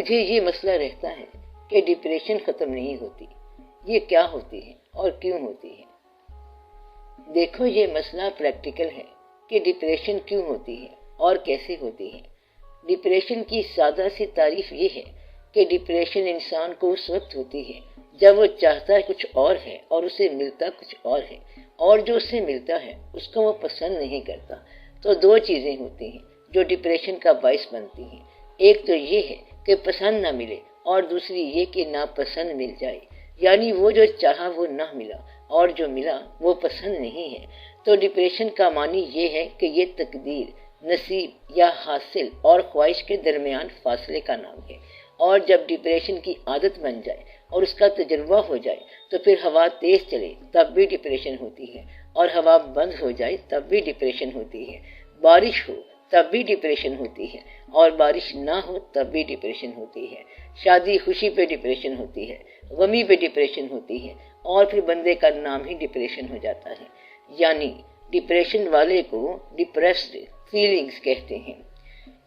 مجھے یہ مسئلہ رہتا ہے کہ ڈپریشن ختم نہیں ہوتی، یہ کیا ہوتی ہے اور کیوں ہوتی ہے؟ دیکھو، یہ مسئلہ پریکٹیکل ہے کہ ڈپریشن کیوں ہوتی ہے اور کیسے ہوتی ہے۔ ڈپریشن کی سادہ سی تعریف یہ ہے کہ ڈپریشن انسان کو اس وقت ہوتی ہے جب وہ چاہتا کچھ اور ہے اور اسے ملتا کچھ اور ہے، اور جو اسے ملتا ہے اس کو وہ پسند نہیں کرتا۔ تو دو چیزیں ہوتی ہیں جو ڈپریشن کا باعث بنتی ہیں، ایک تو یہ ہے کہ پسند نہ ملے، اور دوسری یہ کہ ناپسند مل جائے، یعنی وہ جو چاہا وہ نہ ملا اور جو ملا وہ پسند نہیں ہے۔ تو ڈپریشن کا معنی یہ ہے کہ یہ تقدیر، نصیب یا حاصل اور خواہش کے درمیان فاصلے کا نام ہے۔ اور جب ڈپریشن کی عادت بن جائے اور اس کا تجربہ ہو جائے تو پھر ہوا تیز چلے تب بھی ڈپریشن ہوتی ہے، اور ہوا بند ہو جائے تب بھی ڈپریشن ہوتی ہے، بارش ہو تب بھی ڈپریشن ہوتی ہے، اور بارش نہ ہو تب بھی ڈپریشن ہوتی ہے۔ شادی خوشی پہ ڈپریشن ہوتی ہے، غمی پہ ڈپریشن ہوتی ہے، اور پھر بندے کا نام ہی ڈپریشن ہو جاتا ہے۔ یعنی ڈپریشن والے کو ڈپریسڈ فیلنگز کہتے ہیں۔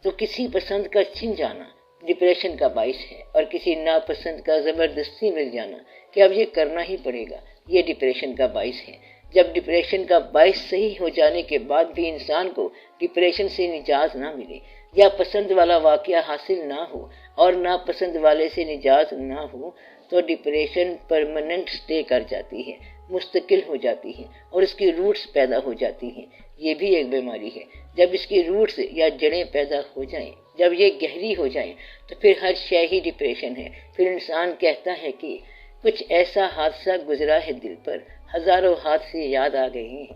تو کسی پسند کا چھن جانا ڈپریشن کا باعث ہے، اور کسی ناپسند کا زبردستی مل جانا کہ اب یہ کرنا ہی پڑے گا، یہ ڈپریشن کا باعث ہے۔ جب ڈپریشن کا باعث صحیح ہو جانے کے بعد بھی انسان کو ڈپریشن سے نجات نہ ملے، یا پسند والا واقعہ حاصل نہ ہو اور ناپسند والے سے نجات نہ ہو، تو ڈپریشن پرماننٹ سٹے کر جاتی ہے، مستقل ہو جاتی ہے، اور اس کی روٹس پیدا ہو جاتی ہیں۔ یہ بھی ایک بیماری ہے۔ جب اس کی روٹس یا جڑیں پیدا ہو جائیں، جب یہ گہری ہو جائیں، تو پھر ہر شے ہی ڈپریشن ہے۔ پھر انسان کہتا ہے کہ کچھ ایسا حادثہ گزرا ہے دل پر، ہزاروں حادثے یاد آ گئے ہیں۔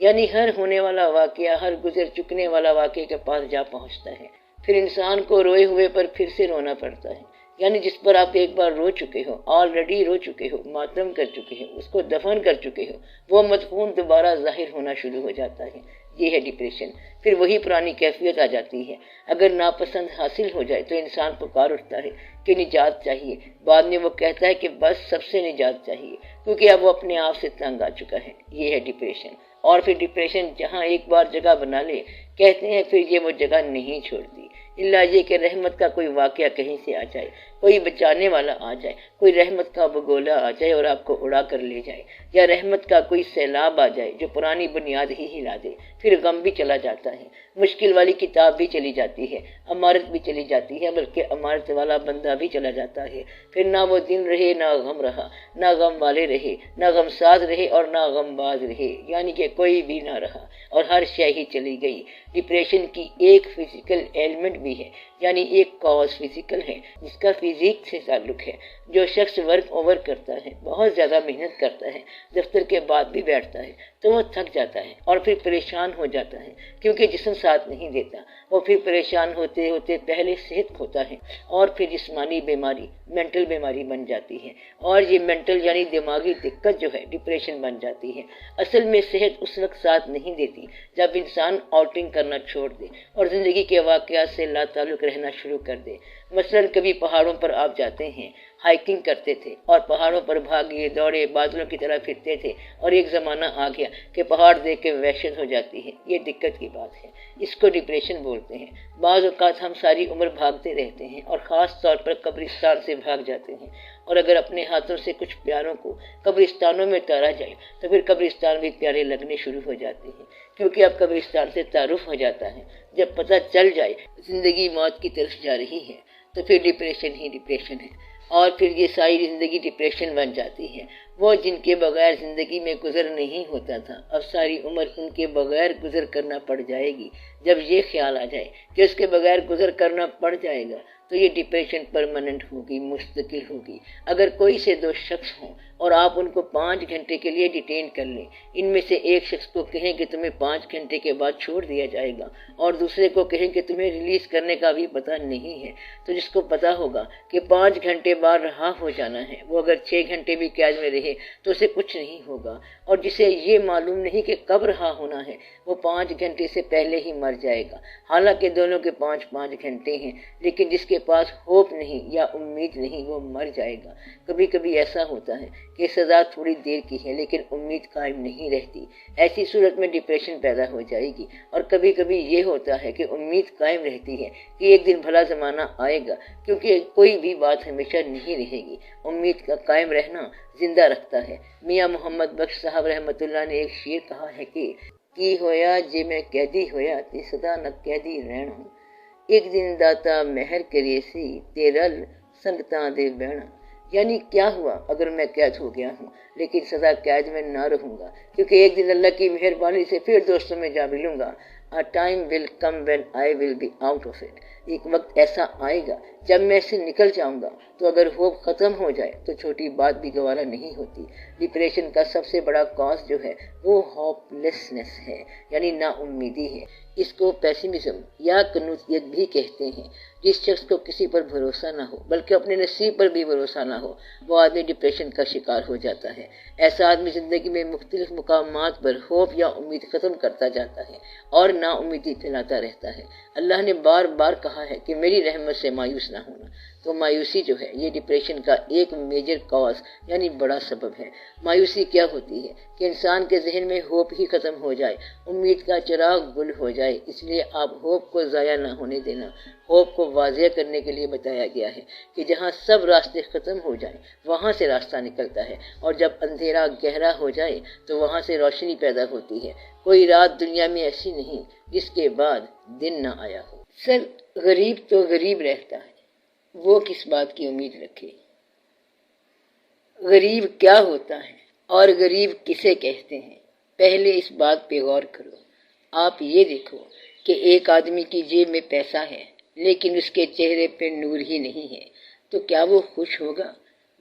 یعنی ہر ہونے والا واقعہ، ہر گزر چکنے والا واقعے کے پاس جا پہنچتا ہے۔ پھر انسان کو روئے ہوئے پر پھر سے رونا پڑتا ہے۔ یعنی جس پر آپ ایک بار رو چکے ہو، آلریڈی رو چکے ہو، ماتم کر چکے ہو، اس کو دفن کر چکے ہو، وہ مدفون دوبارہ ظاہر ہونا شروع ہو جاتا ہے۔ یہ ہے ڈپریشن۔ پھر وہی پرانی کیفیت آ جاتی ہے۔ اگر ناپسند حاصل ہو جائے تو انسان پکار اٹھتا ہے کہ نجات چاہیے۔ بعد میں وہ کہتا ہے کہ بس سب سے نجات چاہیے، کیونکہ اب وہ اپنے آپ سے تنگ آ چکا ہے۔ یہ ہے ڈپریشن۔ اور پھر ڈپریشن جہاں ایک بار جگہ بنا لے، کہتے ہیں پھر یہ وہ جگہ نہیں چھوڑتی، الا یہ کہ رحمت کا کوئی واقعہ کہیں سے آ جائے، کوئی بچانے والا آ جائے، کوئی رحمت کا بگولا آ جائے اور آپ کو اڑا کر لے جائے، یا رحمت کا کوئی سیلاب آ جائے جو پرانی بنیاد ہی ہلا دے۔ پھر غم بھی چلا جاتا ہے، مشکل والی کتاب بھی چلی جاتی ہے، عمارت بھی چلی جاتی ہے، بلکہ عمارت والا بندہ بھی چلا جاتا ہے۔ پھر نہ وہ دن رہے، نہ غم رہا، نہ غم والے رہے، نہ غم ساز رہے اور نہ غم باز رہے، یعنی کہ کوئی بھی نہ رہا اور ہر شے ہی چلی گئی۔ ڈپریشن کی ایک فزیکل ایلیمنٹ بھی ہے، یعنی ایک کاز فزیکل ہے جس کا فزیک سے تعلق ہے۔ جو شخص ورک اوور کرتا ہے، بہت زیادہ محنت کرتا ہے، دفتر کے بعد بھی بیٹھتا ہے، تو وہ تھک جاتا ہے اور پھر پریشان ہو جاتا ہے، کیونکہ جسم ساتھ نہیں دیتا۔ وہ پھر پریشان ہوتے ہوتے پہلے صحت کھوتا ہے، اور پھر جسمانی بیماری، مینٹل بیماری بن جاتی ہے، اور یہ مینٹل یعنی دماغی دقت جو ہے ڈپریشن بن جاتی ہے۔ اصل میں صحت اس وقت ساتھ نہیں دیتی جب انسان آؤٹنگ کرنا چھوڑ دے اور زندگی کے واقعات سے لا تعلق رہنا شروع کر دے۔ مثلاً کبھی پہاڑوں پر آپ جاتے ہیں، ہائیکنگ کرتے تھے اور پہاڑوں پر بھاگے دوڑے بادلوں کی طرح پھرتے تھے، اور ایک زمانہ آ گیا کہ پہاڑ دیکھ کے وحشت ہو جاتی ہے۔ یہ دقت کی بات ہے، اس کو ڈپریشن بولتے ہیں۔ بعض اوقات ہم ساری عمر بھاگتے رہتے ہیں اور خاص طور پر قبرستان سے بھاگ جاتے ہیں، اور اگر اپنے ہاتھوں سے کچھ پیاروں کو قبرستانوں میں اتارا جائے تو پھر قبرستان بھی پیارے لگنے شروع ہو جاتے ہیں، کیونکہ اب قبرستان سے تعارف ہو جاتا ہے۔ جب پتہ چل جائے زندگی موت کی طرف جا رہی ہے تو پھر ڈپریشن ہی ڈپریشن ہے، اور پھر یہ ساری زندگی ڈپریشن بن جاتی ہے۔ وہ جن کے بغیر زندگی میں گزر نہیں ہوتا تھا، اب ساری عمر ان کے بغیر گزر کرنا پڑ جائے گی۔ جب یہ خیال آ جائے کہ اس کے بغیر گزر کرنا پڑ جائے گا تو یہ ڈپریشن پرماننٹ ہوگی، مستقل ہوگی۔ اگر کوئی سے دو شخص ہوں اور آپ ان کو 5 گھنٹے کے لیے ڈیٹین کر لیں، ان میں سے ایک شخص کو کہیں کہ تمہیں 5 گھنٹے کے بعد چھوڑ دیا جائے گا، اور دوسرے کو کہیں کہ تمہیں ریلیز کرنے کا بھی پتہ نہیں ہے، تو جس کو پتہ ہوگا کہ 5 گھنٹے بعد رہا ہو جانا ہے، وہ اگر 6 گھنٹے بھی قید میں رہے تو اسے کچھ نہیں ہوگا، اور جسے یہ معلوم نہیں کہ کب رہا ہونا ہے، وہ 5 گھنٹے سے پہلے ہی مر جائے گا۔ حالانکہ دونوں کے 5 گھنٹے ہیں، لیکن جس کے کے پاس ہوپ نہیں یا امید نہیں وہ مر جائے گا۔ کبھی کبھی ایسا ہوتا ہے کہ سزا تھوڑی دیر کی ہے لیکن امید قائم نہیں رہتی، ایسی صورت میں ڈپریشن پیدا ہو جائے گی۔ اور کبھی کبھی یہ ہوتا ہے کہ امید قائم رہتی ہے کہ ایک دن بھلا زمانہ آئے گا، کیونکہ کوئی بھی بات ہمیشہ نہیں رہے گی۔ امید کا قائم رہنا زندہ رکھتا ہے۔ میاں محمد بخش صاحب رحمۃ اللہ نے ایک شعر کہا ہے کہ کی ہویا جے میں قیدی ہویا تے سدا نہ قیدی رہنا، ایک دن داتا مہر کریے سی تیرا سنگتاں دے بہنا۔ یعنی کیا ہوا اگر میں قید ہو گیا ہوں لیکن سدا قید میں نہ رہوں گا، کیونکہ ایک دن اللہ کی مہربانی سے پھر دوستوں میں جا ملوں گا۔ A time will come when I will be out of it. ایک وقت ایسا آئے گا جب میں سے نکل جاؤں گا۔ تو اگر ہوپ ختم ہو جائے تو چھوٹی بات بھی گوارا نہیں ہوتی۔ ڈپریشن کا سب سے بڑا کاز جو ہے وہ ہوپ لیسنس ہے، یعنی نا امیدی ہے۔ اس کو پیسیمزم یا قنوطیت بھی کہتے ہیں۔ جس شخص کو کسی پر بھروسہ نہ ہو بلکہ اپنے نصیب پر بھی بھروسہ نہ ہو، وہ آدمی ڈپریشن کا شکار ہو جاتا ہے۔ ایسا آدمی زندگی میں مختلف مقامات پر ہوپ یا امید ختم کرتا جاتا ہے اور نا امیدی پھیلاتا رہتا ہے۔ اللہ نے بار بار کہا ہے کہ میری رحمت سے مایوس نہ ہونا۔ تو مایوسی جو ہے یہ ڈپریشن کا ایک میجر کاز یعنی بڑا سبب ہے۔ مایوسی کیا ہوتی ہے کہ انسان کے ذہن میں ہوپ ہی ختم ہو جائے، امید کا چراغ گل ہو جائے۔ اس لیے آپ ہوپ کو ضائع نہ ہونے دینا۔ ہوپ کو واضح کرنے کے لیے بتایا گیا ہے کہ جہاں سب راستے ختم ہو جائیں وہاں سے راستہ نکلتا ہے، اور جب اندھیرا گہرا ہو جائے تو وہاں سے روشنی پیدا ہوتی ہے۔ کوئی رات دنیا میں ایسی نہیں جس کے بعد دن نہ آیا ہو۔ سر غریب تو غریب رہتا ہے، وہ کس بات کی امید رکھے؟ غریب کیا ہوتا ہے اور غریب کسے کہتے ہیں؟ پہلے اس بات پہ غور کرو۔ آپ یہ دیکھو کہ ایک آدمی کی جیب میں پیسہ ہے لیکن اس کے چہرے پہ نور ہی نہیں ہے، تو کیا وہ خوش ہوگا؟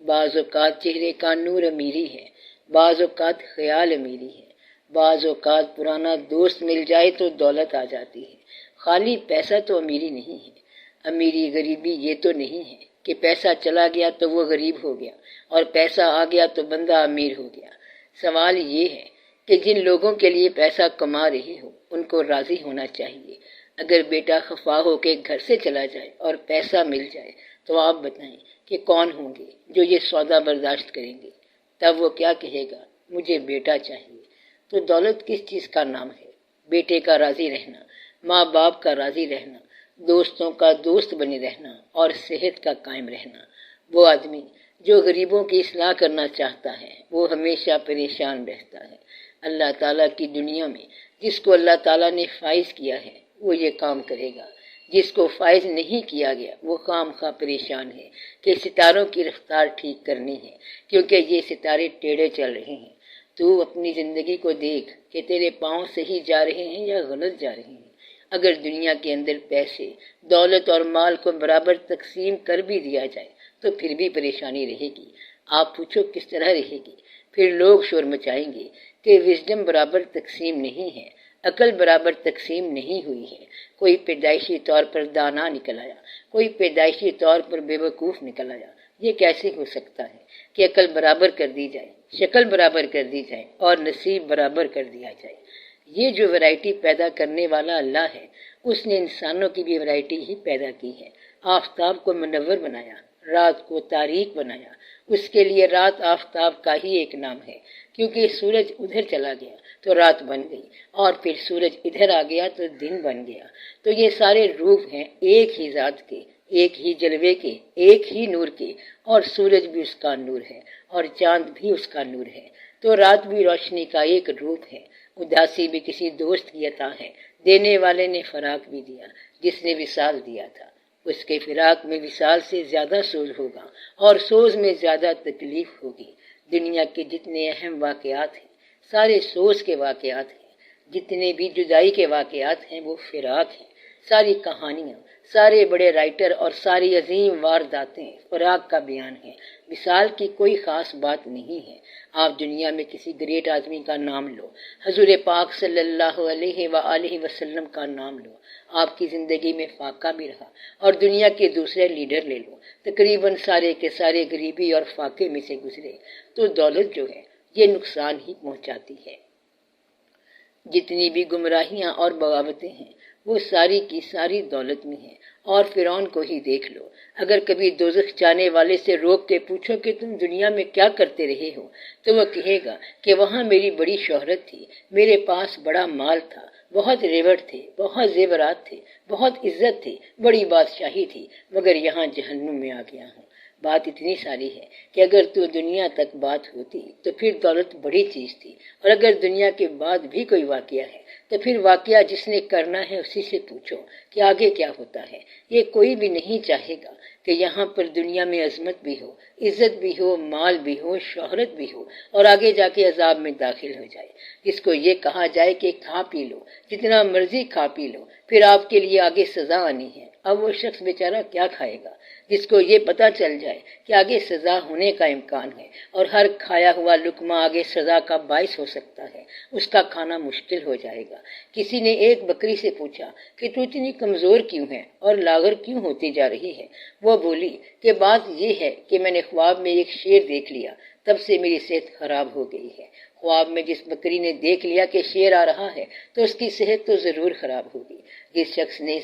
بعض اوقات چہرے کا نور امیری ہے، بعض اوقات خیال امیری ہے، بعض اوقات پرانا دوست مل جائے تو دولت آ جاتی ہے۔ خالی پیسہ تو امیری نہیں ہے۔ امیری غریبی یہ تو نہیں ہے کہ پیسہ چلا گیا تو وہ غریب ہو گیا اور پیسہ آ گیا تو بندہ امیر ہو گیا۔ سوال یہ ہے کہ جن لوگوں کے لیے پیسہ کما رہے ہو ان کو راضی ہونا چاہیے۔ اگر بیٹا خفا ہو کے گھر سے چلا جائے اور پیسہ مل جائے تو آپ بتائیں کہ کون ہوں گے جو یہ سودا برداشت کریں گے؟ تب وہ کیا کہے گا؟ مجھے بیٹا چاہیے۔ تو دولت کس چیز کا نام ہے؟ بیٹے کا راضی رہنا، ماں باپ کا راضی رہنا، دوستوں کا دوست بنے رہنا اور صحت کا قائم رہنا۔ وہ آدمی جو غریبوں کی اصلاح کرنا چاہتا ہے وہ ہمیشہ پریشان رہتا ہے۔ اللہ تعالیٰ کی دنیا میں جس کو اللہ تعالیٰ نے فائز کیا ہے وہ یہ کام کرے گا، جس کو فائز نہیں کیا گیا وہ خام خواہ پریشان ہے کہ ستاروں کی رفتار ٹھیک کرنی ہے، کیونکہ یہ ستارے ٹیڑھے چل رہے ہیں۔ تو اپنی زندگی کو دیکھ کہ تیرے پاؤں صحیح جا رہے ہیں یا غلط جا رہے ہیں۔ اگر دنیا کے اندر پیسے، دولت اور مال کو برابر تقسیم کر بھی دیا جائے تو پھر بھی پریشانی رہے گی۔ آپ پوچھو کس طرح رہے گی؟ پھر لوگ شور مچائیں گے کہ وزڈم برابر تقسیم نہیں ہے، عقل برابر تقسیم نہیں ہوئی ہے۔ کوئی پیدائشی طور پر دانا نکل آیا، کوئی پیدائشی طور پر بے وقوف نکل آیا۔ یہ کیسے ہو سکتا ہے کہ عقل برابر کر دی جائے، شکل برابر کر دی جائے اور نصیب برابر کر دیا جائے؟ یہ جو ورائٹی پیدا کرنے والا اللہ ہے اس نے انسانوں کی بھی ورائٹی ہی پیدا کی ہے۔ آفتاب کو منور بنایا، رات کو تاریک بنایا۔ اس کے لیے رات آفتاب کا ہی ایک نام ہے، کیونکہ سورج ادھر چلا گیا تو رات بن گئی، اور پھر سورج ادھر آ گیا تو دن بن گیا۔ تو یہ سارے روپ ہیں ایک ہی ذات کے، ایک ہی جلوے کے، ایک ہی نور کے، اور سورج بھی اس کا نور ہے اور چاند بھی اس کا نور ہے۔ تو رات بھی روشنی کا ایک روپ ہے۔ اداسی بھی کسی دوست کی عطا ہے، دینے والے نے فراق بھی دیا جس نے وصال دیا تھا۔ اس کے فراق میں وصال سے زیادہ سوز ہوگا اور سوز میں زیادہ تکلیف ہوگی۔ دنیا کے جتنے اہم واقعات ہیں سارے سوز کے واقعات ہیں، جتنے بھی جدائی کے واقعات ہیں وہ فراق ہیں۔ ساری کہانیاں، سارے بڑے رائٹر اور ساری عظیم وارداتیں فراق کا بیان ہیں، وصال کی کوئی خاص بات نہیں ہے۔ آپ دنیا میں کسی گریٹ آدمی کا نام لو، حضور پاک صلی اللہ علیہ وآلہ وسلم کا نام لو، آپ کی زندگی میں فاقہ بھی رہا، اور دنیا کے دوسرے لیڈر لے لو، تقریباً سارے کے سارے غریبی اور فاقے میں سے گزرے۔ تو دولت جو ہے یہ نقصان ہی پہنچاتی ہے۔ جتنی بھی گمراہیاں اور بغاوتیں ہیں وہ ساری کی ساری دولت میں ہے۔ اور فرعون کو ہی دیکھ لو، اگر کبھی دوزخ جانے والے سے روک کے پوچھو کہ تم دنیا میں کیا کرتے رہے ہو، تو وہ کہے گا کہ وہاں میری بڑی شہرت تھی، میرے پاس بڑا مال تھا، بہت ریوڑ تھے، بہت زیورات تھے، بہت عزت تھی، بڑی بادشاہی تھی، مگر یہاں جہنم میں آ گیا ہوں۔ بات اتنی ساری ہے کہ اگر تو دنیا تک بات ہوتی تو پھر دولت بڑی چیز تھی، اور اگر دنیا کے بعد بھی کوئی واقعہ ہے تو پھر واقعہ جس نے کرنا ہے اسی سے پوچھو کہ آگے کیا ہوتا ہے۔ یہ کوئی بھی نہیں چاہے گا کہ یہاں پر دنیا میں عظمت بھی ہو، عزت بھی ہو، مال بھی ہو، شہرت بھی ہو، اور آگے جا کے عذاب میں داخل ہو جائے۔ جس کو یہ کہا جائے کہ کھا پی لو، جتنا مرضی کھا پی لو، پھر آپ کے لیے آگے سزا آنی ہے، اب وہ شخص بیچارہ کیا کھائے گا؟ جس کو یہ پتا چل جائے کہ آگے سزا ہونے کا امکان ہے اور ہر کھایا ہوا لقمہ آگے سزا کا باعث ہو سکتا ہے، اس کا کھانا مشکل ہو جائے گا۔ کسی نے ایک بکری سے پوچھا کہ تو اتنی کمزور کیوں ہے اور لاغر کیوں ہوتی جا رہی ہے؟ وہ بولی کہ بات یہ ہے کہ میں نے خواب میں ایک شیر دیکھ لیا، تب سے میری صحت خراب ہو گئی ہے۔ خواب میں جس بکری نے دیکھ لیا کہ شیر آ رہا ہے تو اس کی صحت تو ضرور خراب ہوگی۔ جس شخص نے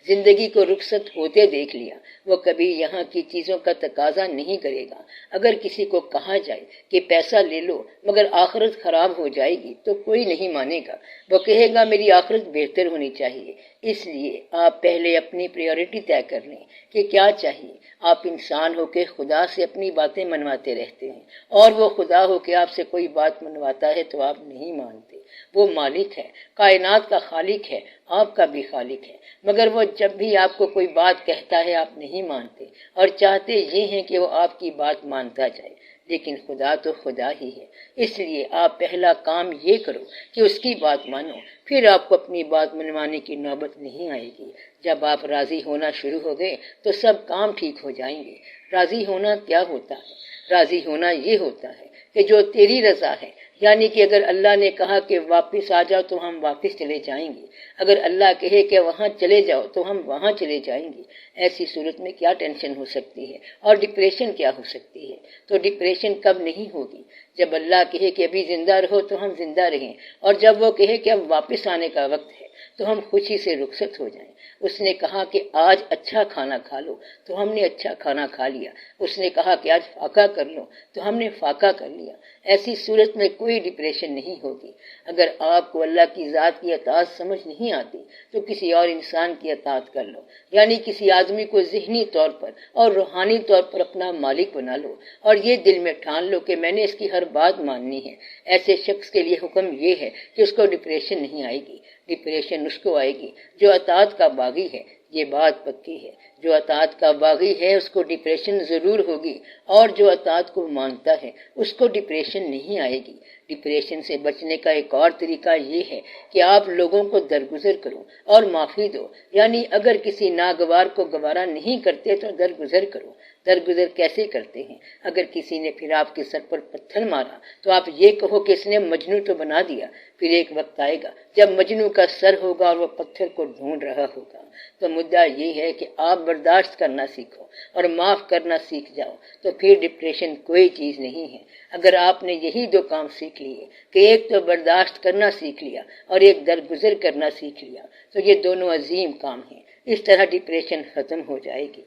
زندگی کو رخصت ہوتے دیکھ لیا، وہ کبھی یہاں کی چیزوں کا تقاضا نہیں کرے گا۔ اگر کسی کو کہا جائے کہ پیسہ لے لو مگر آخرت خراب ہو جائے گی تو کوئی نہیں مانے گا، وہ کہے گا میری آخرت بہتر ہونی چاہیے۔ اس لیے آپ پہلے اپنی پریورٹی طے کر لیں کہ کیا چاہیے۔ آپ انسان ہو کے خدا سے اپنی باتیں منواتے رہتے ہیں، اور وہ خدا ہو کے آپ سے کوئی بات منواتا ہے تو آپ نہیں مانتے۔ وہ مالک ہے، کائنات کا خالق ہے، آپ کا بھی خالق ہے، مگر وہ جب بھی آپ کو کوئی بات کہتا ہے آپ نہیں مانتے اور چاہتے یہ ہیں کہ وہ آپ کی بات مانتا جائے۔ لیکن خدا تو خدا ہی ہے، اس لیے آپ پہلا کام یہ کرو کہ اس کی بات مانو، پھر آپ کو اپنی بات منوانے کی نوبت نہیں آئے گی۔ جب آپ راضی ہونا شروع ہو گئے تو سب کام ٹھیک ہو جائیں گے۔ راضی ہونا کیا ہوتا ہے؟ راضی ہونا یہ ہوتا ہے کہ جو تیری رضا ہے، یعنی کہ اگر اللہ نے کہا کہ واپس آ جاؤ تو ہم واپس چلے جائیں گے، اگر اللہ کہے کہ وہاں چلے جاؤ تو ہم وہاں چلے جائیں گے۔ ایسی صورت میں کیا ٹینشن ہو سکتی ہے اور ڈپریشن کیا ہو سکتی ہے؟ تو ڈپریشن کب نہیں ہوگی؟ جب اللہ کہے کہ ابھی زندہ رہو تو ہم زندہ رہیں، اور جب وہ کہے کہ اب واپس آنے کا وقت ہے تو ہم خوشی سے رخصت ہو جائیں۔ اس نے کہا کہ آج اچھا کھانا کھا لو تو ہم نے اچھا کھانا کھا لیا۔ اس نے کہا کہ آج فاقہ کر لو تو ہم نے فاقہ کر لیا۔ ایسی صورت میں کوئی ڈپریشن نہیں ہوگی۔ اگر آپ کو اللہ کی ذات کی اطاعت سمجھ نہیں آتی تو کسی اور انسان کی اطاعت کر لو، یعنی کسی آدمی کو ذہنی طور پر اور روحانی طور پر اپنا مالک بنا لو، اور یہ دل میں ٹھان لو کہ میں نے اس کی ہر بات ماننی ہے۔ ایسے شخص کے لیے حکم یہ ہے کہ اس کو ڈپریشن نہیں آئے گی۔ ڈپریشن اس کو آئے گی جو اطاعت کا باغی ہے۔ یہ بات پکی ہے، جو اطاعت کا باغی ہے اس کو ڈپریشن ضرور ہوگی، اور جو اطاعت کو مانتا ہے اس کو ڈپریشن نہیں آئے گی۔ ڈپریشن سے بچنے کا ایک اور طریقہ یہ ہے کہ آپ لوگوں کو درگزر کرو اور معافی دو، یعنی اگر کسی ناگوار کو گوارا نہیں کرتے تو درگزر کرو۔ درگزر کیسے کرتے ہیں؟ اگر کسی نے پھر آپ کے سر پر پتھر مارا تو آپ یہ کہو کہ اس نے مجنوں تو بنا دیا، پھر ایک وقت آئے گا جب مجنوں کا سر ہوگا اور وہ پتھر کو ڈھونڈ رہا ہوگا۔ تو مدعا یہ ہے کہ آپ برداشت کرنا سیکھو اور معاف کرنا سیکھ جاؤ، تو پھر ڈپریشن کوئی چیز نہیں ہے۔ اگر آپ نے یہی دو کام سیکھ لیے کہ ایک تو برداشت کرنا سیکھ لیا اور ایک درگزر کرنا سیکھ لیا، تو یہ دونوں عظیم کام ہیں۔ اس طرح ڈپریشن ختم ہو جائے گی۔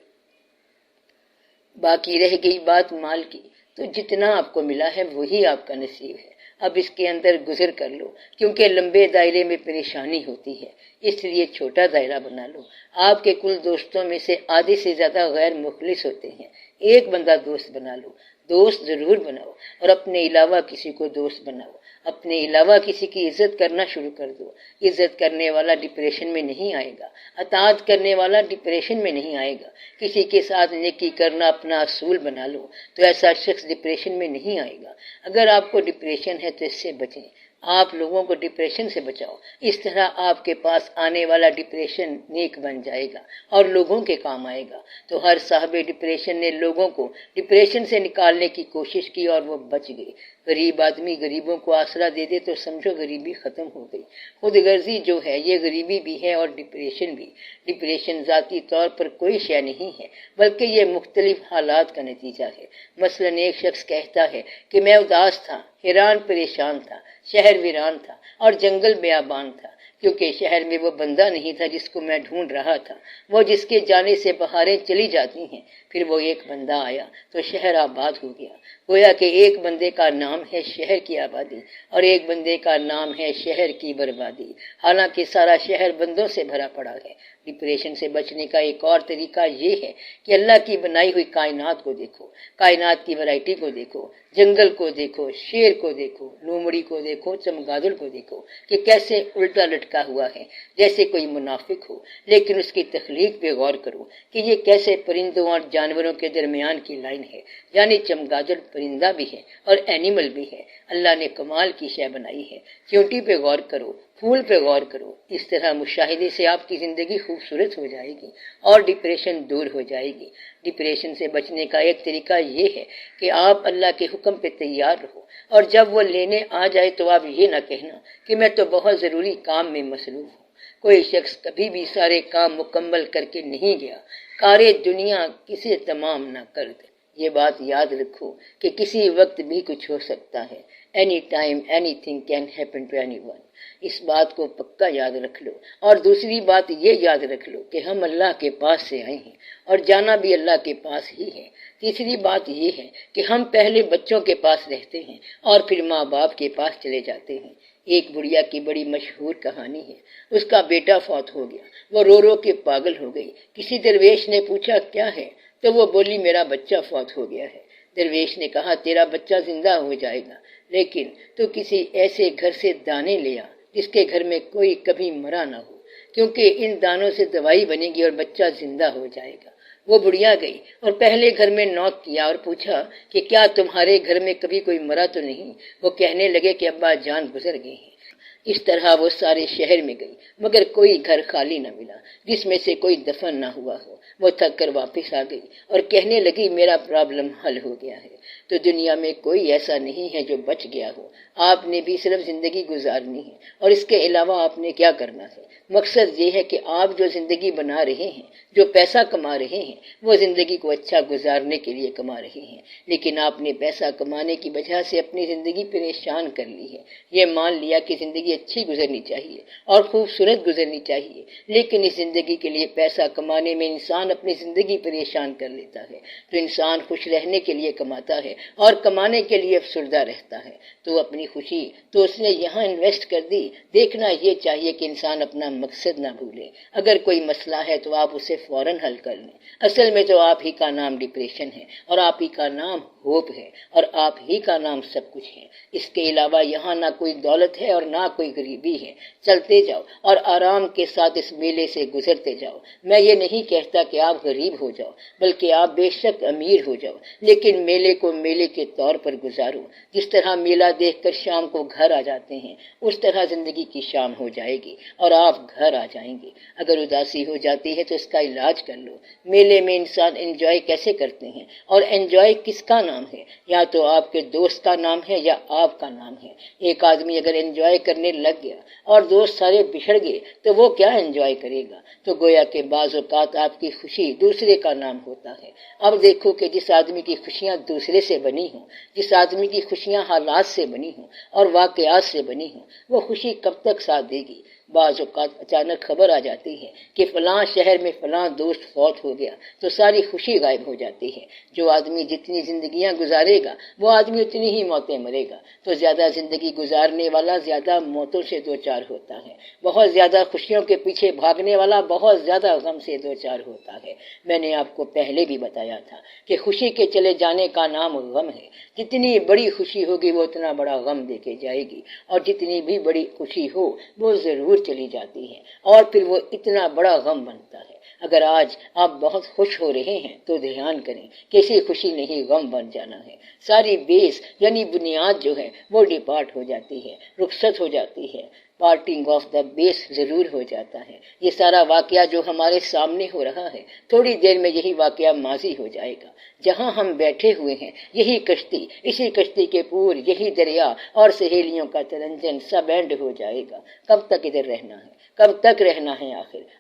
باقی رہ گئی بات مال کی، تو جتنا آپ کو ملا ہے وہی آپ کا نصیب ہے۔ اب اس کے اندر گزر کر لو، کیونکہ لمبے دائرے میں پریشانی ہوتی ہے، اس لیے چھوٹا دائرہ بنا لو۔ آپ کے کل دوستوں میں سے آدھے سے زیادہ غیر مخلص ہوتے ہیں، ایک بندہ دوست بنا لو۔ دوست ضرور بناؤ، اور اپنے علاوہ کسی کو دوست بناؤ۔ اپنے علاوہ کسی کی عزت کرنا شروع کر دو۔ عزت کرنے والا ڈپریشن میں نہیں آئے گا، اطاعت کرنے والا ڈپریشن میں نہیں آئے گا۔ کسی کے ساتھ نیکی کرنا اپنا اصول بنا لو تو ایسا شخص ڈپریشن میں نہیں آئے گا۔ اگر آپ کو ڈپریشن ہے تو اس سے بچیں، آپ لوگوں کو ڈپریشن سے بچاؤ۔ اس طرح آپ کے پاس آنے والا ڈپریشن نیک بن جائے گا اور لوگوں کے کام آئے گا۔ تو ہر صاحب ڈپریشن نے لوگوں کو ڈپریشن سے نکالنے کی کوشش کی اور وہ بچ گئے۔ غریب آدمی غریبوں کو آسرا دے دے تو سمجھو غریبی ختم ہو گئی۔ خود غرضی جو ہے یہ غریبی بھی ہے اور ڈپریشن بھی۔ ڈپریشن ذاتی طور پر کوئی شے نہیں ہے، بلکہ یہ مختلف حالات کا نتیجہ ہے۔ مثلا ایک شخص کہتا ہے کہ میں اداس تھا، حیران پریشان تھا، شہر ویران تھا اور جنگل بیابان تھا، کیونکہ شہر میں وہ بندہ نہیں تھا جس کو میں ڈھونڈ رہا تھا، وہ جس کے جانے سے بہاریں چلی جاتی ہیں۔ پھر وہ ایک بندہ آیا تو شہر آباد ہو گیا۔ گویا کہ ایک بندے کا نام ہے شہر کی آبادی اور ایک بندے کا نام ہے شہر کی بربادی۔ حالانکہ سارا شہر بندوں سے بھرا پڑا ہے۔ ڈپریشن سے بچنے کا ایک اور طریقہ یہ ہے کہ اللہ کی بنائی ہوئی کائنات کو دیکھو، کائنات کی ورائٹی کو دیکھو، جنگل کو دیکھو، شیر کو دیکھو، لومڑی کو دیکھو، چمگادڑ کو دیکھو کہ کیسے الٹا لٹکا ہوا ہے جیسے کوئی منافق ہو، لیکن اس کی تخلیق پہ غور کرو کہ یہ کیسے پرندوں اور جانوروں کے درمیان کی لائن ہے، یعنی چمگادڑ پرندہ بھی ہے اور اینیمل بھی ہے۔ اللہ نے کمال کی شے بنائی ہے۔ چیونٹی پہ غور کرو، پھول پہ غور کرو۔ اس طرح مشاہدے سے آپ کی زندگی خوبصورت ہو جائے گی اور ڈپریشن دور ہو جائے گی۔ ڈپریشن سے بچنے کا ایک طریقہ یہ ہے کہ آپ اللہ کے حکم پہ تیار رہو، اور جب وہ لینے آ جائے تو آپ یہ نہ کہنا کہ میں تو بہت ضروری کام میں مصروف ہوں۔ کوئی شخص کبھی بھی سارے کام مکمل کر کے نہیں گیا۔ کارے دنیا کسے تمام نہ کر دے۔ یہ بات یاد رکھو کہ کسی وقت بھی کچھ ہو سکتا ہے۔ Any time anything can happen to anyone. اس بات کو پکا یاد رکھ لو، اور دوسری بات یہ یاد رکھ لو کہ ہم اللہ کے پاس سے آئے ہیں اور جانا بھی اللہ کے پاس ہی ہے۔ تیسری بات یہ ہے کہ ہم پہلے بچوں کے پاس رہتے ہیں اور پھر ماں باپ کے پاس چلے جاتے ہیں۔ ایک بڑھیا کی بڑی مشہور کہانی ہے۔ اس کا بیٹا فوت ہو گیا، وہ رو رو کے پاگل ہو گئی۔ کسی درویش نے پوچھا کیا ہے تو وہ بولی میرا بچہ فوت ہو گیا ہے۔ درویش نے کہا تیرا بچہ زندہ ہو جائے گا، لیکن تو کسی ایسے گھر سے دانے لیا جس کے گھر میں کوئی کبھی مرا نہ ہو، کیونکہ ان دانوں سے دوائی بنے گی اور بچہ زندہ ہو جائے گا۔ وہ بڑھیا گئی اور پہلے گھر میں نوک کیا اور پوچھا کہ کیا تمہارے گھر میں کبھی کوئی مرا تو نہیں؟ وہ کہنے لگے کہ ابا جان گزر گئے ہیں۔ اس طرح وہ سارے شہر میں گئی مگر کوئی گھر خالی نہ ملا جس میں سے کوئی دفن نہ ہوا ہو۔ وہ تھک کر واپس آ گئی اور کہنے لگی میرا پرابلم حل ہو گیا ہے۔ تو دنیا میں کوئی ایسا نہیں ہے جو بچ گیا ہو۔ آپ نے بھی صرف زندگی گزارنی ہے اور اس کے علاوہ آپ نے کیا کرنا ہے؟ مقصد یہ ہے کہ آپ جو زندگی بنا رہے ہیں، جو پیسہ کما رہے ہیں، وہ زندگی کو اچھا گزارنے کے لیے کما رہے ہیں، لیکن آپ نے پیسہ کمانے کی وجہ سے اپنی زندگی پریشان کر لی ہے۔ یہ مان لیا کہ زندگی اچھی گزرنی چاہیے اور خوبصورت گزرنی چاہیے، لیکن اس زندگی کے لیے پیسہ کمانے میں انسان اپنی زندگی پریشان کر لیتا ہے۔ تو انسان خوش رہنے کے لیے کماتا ہے اور کمانے کے لیے افسردہ رہتا ہے۔ تو اپنی خوشی تو اس نے یہاں انویسٹ کر دی۔ دیکھنا یہ چاہیے کہ انسان اپنا مقصد نہ بھولے۔ اگر کوئی مسئلہ ہے تو آپ اسے فوراً حل کر لیں۔ اصل میں تو آپ ہی کا نام ڈپریشن ہے اور آپ ہی کا نام ہوپ ہے اور آپ ہی کا نام سب کچھ ہے۔ اس کے علاوہ یہاں نہ کوئی دولت ہے اور نہ کوئی غریبی ہے۔ چلتے جاؤ اور آرام کے ساتھ اس میلے سے گزرتے جاؤ۔ میں یہ نہیں کہتا کہ آپ غریب ہو جاؤ، بلکہ آپ بے شک امیر ہو جاؤ، لیکن میلے کو میلے کے طور پر گزارو۔ جس طرح میلہ دیکھ کر شام کو گھر آ جاتے ہیں، اس طرح زندگی کی شام ہو جائے گی اور آپ گھر آ جائیں گے۔ اگر اداسی ہو جاتی ہے تو اس کا علاج کر لو۔ میلے میں انسان انجوائے کیسے کرتے ہیں اور انجوائے کس کا نام ہے؟ یا تو آپ کے دوست کا نام ہے یا آپ کا نام ہے۔ ایک آدمی اگر انجوائے کرنے لگ گیا اور دوست سارے بچھڑ گئے تو وہ کیا انجوائے کرے گا؟ تو گویا کہ بعض اوقات آپ کی خوشی دوسرے کا نام ہوتا ہے۔ اب دیکھو کہ جس آدمی کی خوشیاں دوسرے سے بنی ہوں، جس آدمی کی خوشیاں حالات سے بنی ہوں اور واقعات سے بنی ہوں، وہ خوشی کب تک ساتھ دے گی؟ بعض اوقات اچانک خبر آ جاتی ہے کہ فلاں شہر میں فلاں دوست فوت ہو گیا تو ساری خوشی غائب ہو جاتی ہے۔ جو آدمی جتنی زندگیاں گزارے گا وہ آدمی اتنی ہی موتیں مرے گا۔ تو زیادہ زندگی گزارنے والا زیادہ موتوں سے دوچار ہوتا ہے، بہت زیادہ خوشیوں کے پیچھے بھاگنے والا بہت زیادہ غم سے دوچار ہوتا ہے۔ میں نے آپ کو پہلے بھی بتایا تھا کہ خوشی کے چلے جانے کا نام غم ہے۔ جتنی بڑی خوشی ہوگی وہ اتنا بڑا غم دے کے جائے گی، اور جتنی بھی بڑی خوشی ہو وہ ضرور چلی جاتی ہے اور پھر وہ اتنا بڑا غم بنتا ہے۔ اگر آج آپ بہت خوش ہو رہے ہیں تو دھیان کریں کہ ایسی خوشی نہیں غم بن جانا ہے۔ ساری بیس یعنی بنیاد جو ہے وہ ڈپارٹ ہو جاتی ہے، رخصت ہو جاتی ہے۔ پارٹنگ آف دا بیس ضرور ہو جاتا ہے۔ یہ سارا واقعہ جو ہمارے سامنے ہو رہا ہے، تھوڑی دیر میں یہی واقعہ ماضی ہو جائے گا۔ جہاں ہم بیٹھے ہوئے ہیں یہی کشتی، اسی کشتی کے پور، یہی دریا اور سہیلیوں کا ترنجن سب اینڈ ہو جائے گا۔ کب تک ادھر رہنا ہے؟ کب تک رہنا ہے؟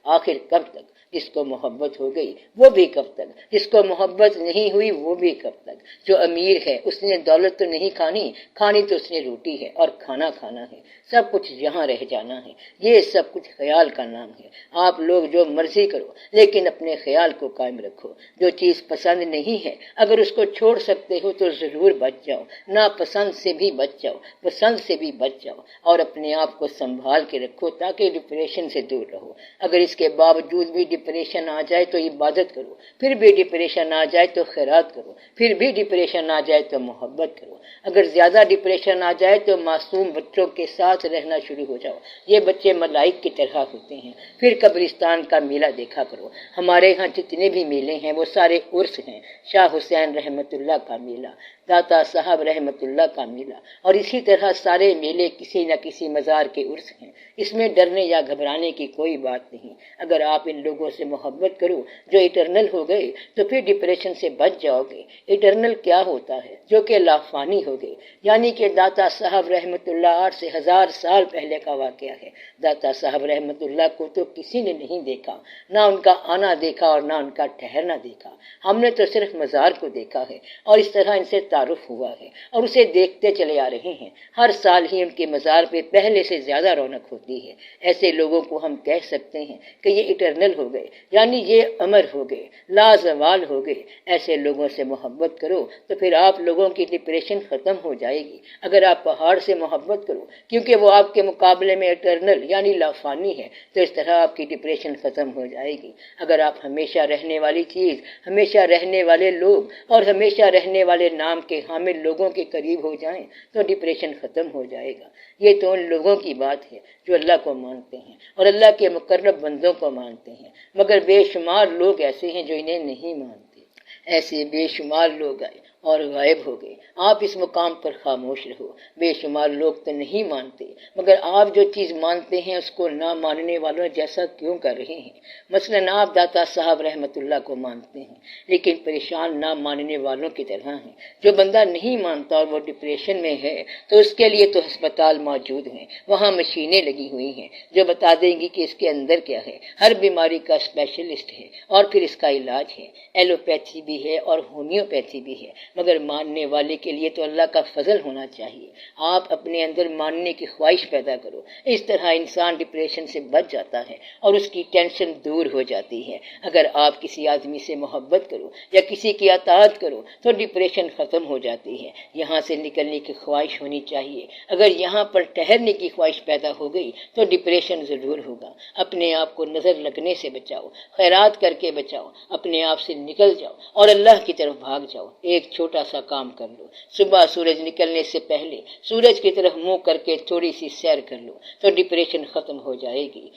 آخر کب تک؟ جس کو محبت ہو گئی وہ بھی کب تک؟ جس کو محبت نہیں ہوئی وہ بھی کب تک؟ جو امیر ہے اس نے دولت تو نہیں کھانی تو اس نے روٹی ہے اور کھانا ہے۔ سب کچھ یہاں رہ جانا ہے، یہ سب کچھ خیال کا نام ہے۔ آپ لوگ جو مرضی کرو لیکن اپنے خیال کو قائم رکھو۔ جو چیز پسند نہیں ہے اگر اس کو چھوڑ سکتے ہو تو ضرور بچ جاؤ، ناپسند سے بھی بچ جاؤ، پسند سے بھی بچ جاؤ، اور اپنے آپ کو سنبھال کے رکھو تاکہ ڈپریشن سے دور رہو۔ اگر اس کے باوجود بھی ڈپریشن آ جائے تو عبادت کرو، پھر بھی ڈپریشن آ جائے تو خیرات کرو، پھر بھی ڈپریشن آ جائے تو محبت کرو۔ اگر زیادہ ڈپریشن آ جائے تو معصوم بچوں کے ساتھ رہنا شروع ہو جاؤ، یہ بچے ملائک کی طرح ہوتے ہیں۔ پھر قبرستان کا میلہ دیکھا کرو۔ ہمارے ہاں جتنے بھی میلے ہیں وہ سارے عرس ہیں۔ شاہ حسین رحمت اللہ کا میلہ، داتا صاحب رحمت اللہ کا میلہ، اور اسی طرح سارے میلے کسی نہ کسی مزار کے عرس ہیں۔ اس میں ڈرنے یا گھبرانے کی کوئی بات نہیں۔ اگر آپ ان لوگوں سے محبت کرو جو اٹرنل ہو گئے تو پھر ڈپریشن سے بچ جاؤ گے۔ اٹرنل کیا ہوتا ہے؟ جو کہ لافانی ہو گئے، یعنی کہ داتا صاحب رحمت اللہ 8 سے 1000 سال پہلے کا واقعہ ہے۔ داتا صاحب رحمت اللہ کو تو کسی نے نہیں دیکھا، نہ ان کا آنا دیکھا اور نہ ان کا ٹھہرنا دیکھا، ہم نے تو صرف مزار کو دیکھا ہے اور اس طرح ان سے تعارف ہوا ہے اور اسے دیکھتے چلے آ رہے ہیں۔ ہر سال ہی ان کے مزار پہ پہلے سے زیادہ رونق ہوتی ہے۔ ایسے لوگوں کو ہم کہہ سکتے ہیں کہ یہ اٹرنل ہو گئے، یعنی یہ امر ہو گئے، لازوال ہو گئے۔ ایسے لوگوں سے محبت کرو تو پھر آپ لوگوں کی ڈپریشن ختم ہو جائے گی۔ اگر آپ پہاڑ سے محبت کرو کیونکہ وہ آپ کے مقابلے میں اٹرنل یعنی لافانی ہے تو اس طرح آپ کی ڈپریشن ختم ہو جائے گی۔ اگر آپ ہمیشہ رہنے والی چیز، ہمیشہ رہنے والے لوگ اور ہمیشہ رہنے والے نام کے حامل لوگوں کے قریب ہو جائیں تو ڈپریشن ختم ہو جائے گا۔ یہ تو ان لوگوں کی بات ہے جو اللہ کو مانتے ہیں اور اللہ کے مقرب بندوں کو مانتے ہیں، مگر بے شمار لوگ ایسے ہیں جو انہیں نہیں مانتے۔ ایسے بے شمار لوگ آئے اور غائب ہو گئے۔ آپ اس مقام پر خاموش رہو۔ بے شمار لوگ تو نہیں مانتے، مگر آپ جو چیز مانتے ہیں اس کو نہ ماننے والوں جیسا کیوں کر رہے ہیں؟ مثلا آپ داتا صاحب رحمت اللہ کو مانتے ہیں لیکن پریشان نہ ماننے والوں کی طرح ہیں۔ جو بندہ نہیں مانتا اور وہ ڈپریشن میں ہے تو اس کے لیے تو ہسپتال موجود ہیں، وہاں مشینیں لگی ہوئی ہیں جو بتا دیں گی کہ اس کے اندر کیا ہے۔ ہر بیماری کا اسپیشلسٹ ہے اور پھر اس کا علاج ہے۔ ایلوپیتھی بھی ہے اور ہومیوپیتھی بھی ہے، مگر ماننے والے کے لیے تو اللہ کا فضل ہونا چاہیے۔ آپ اپنے اندر ماننے کی خواہش پیدا کرو، اس طرح انسان ڈپریشن سے بچ جاتا ہے اور اس کی ٹینشن دور ہو جاتی ہے۔ اگر آپ کسی آدمی سے محبت کرو یا کسی کی اطاعت کرو تو ڈپریشن ختم ہو جاتی ہے۔ یہاں سے نکلنے کی خواہش ہونی چاہیے۔ اگر یہاں پر ٹھہرنے کی خواہش پیدا ہو گئی تو ڈپریشن ضرور ہوگا۔ اپنے آپ کو نظر لگنے سے بچاؤ، خیرات کر کے بچاؤ، اپنے آپ سے نکل جاؤ اور اللہ کی طرف بھاگ جاؤ۔ ایک چھوٹا سا کام کر لو، صبح سورج نکلنے سے پہلے سورج کی طرف منہ کر کے تھوڑی سی سیر کر لو تو ڈپریشن ختم ہو جائے گی۔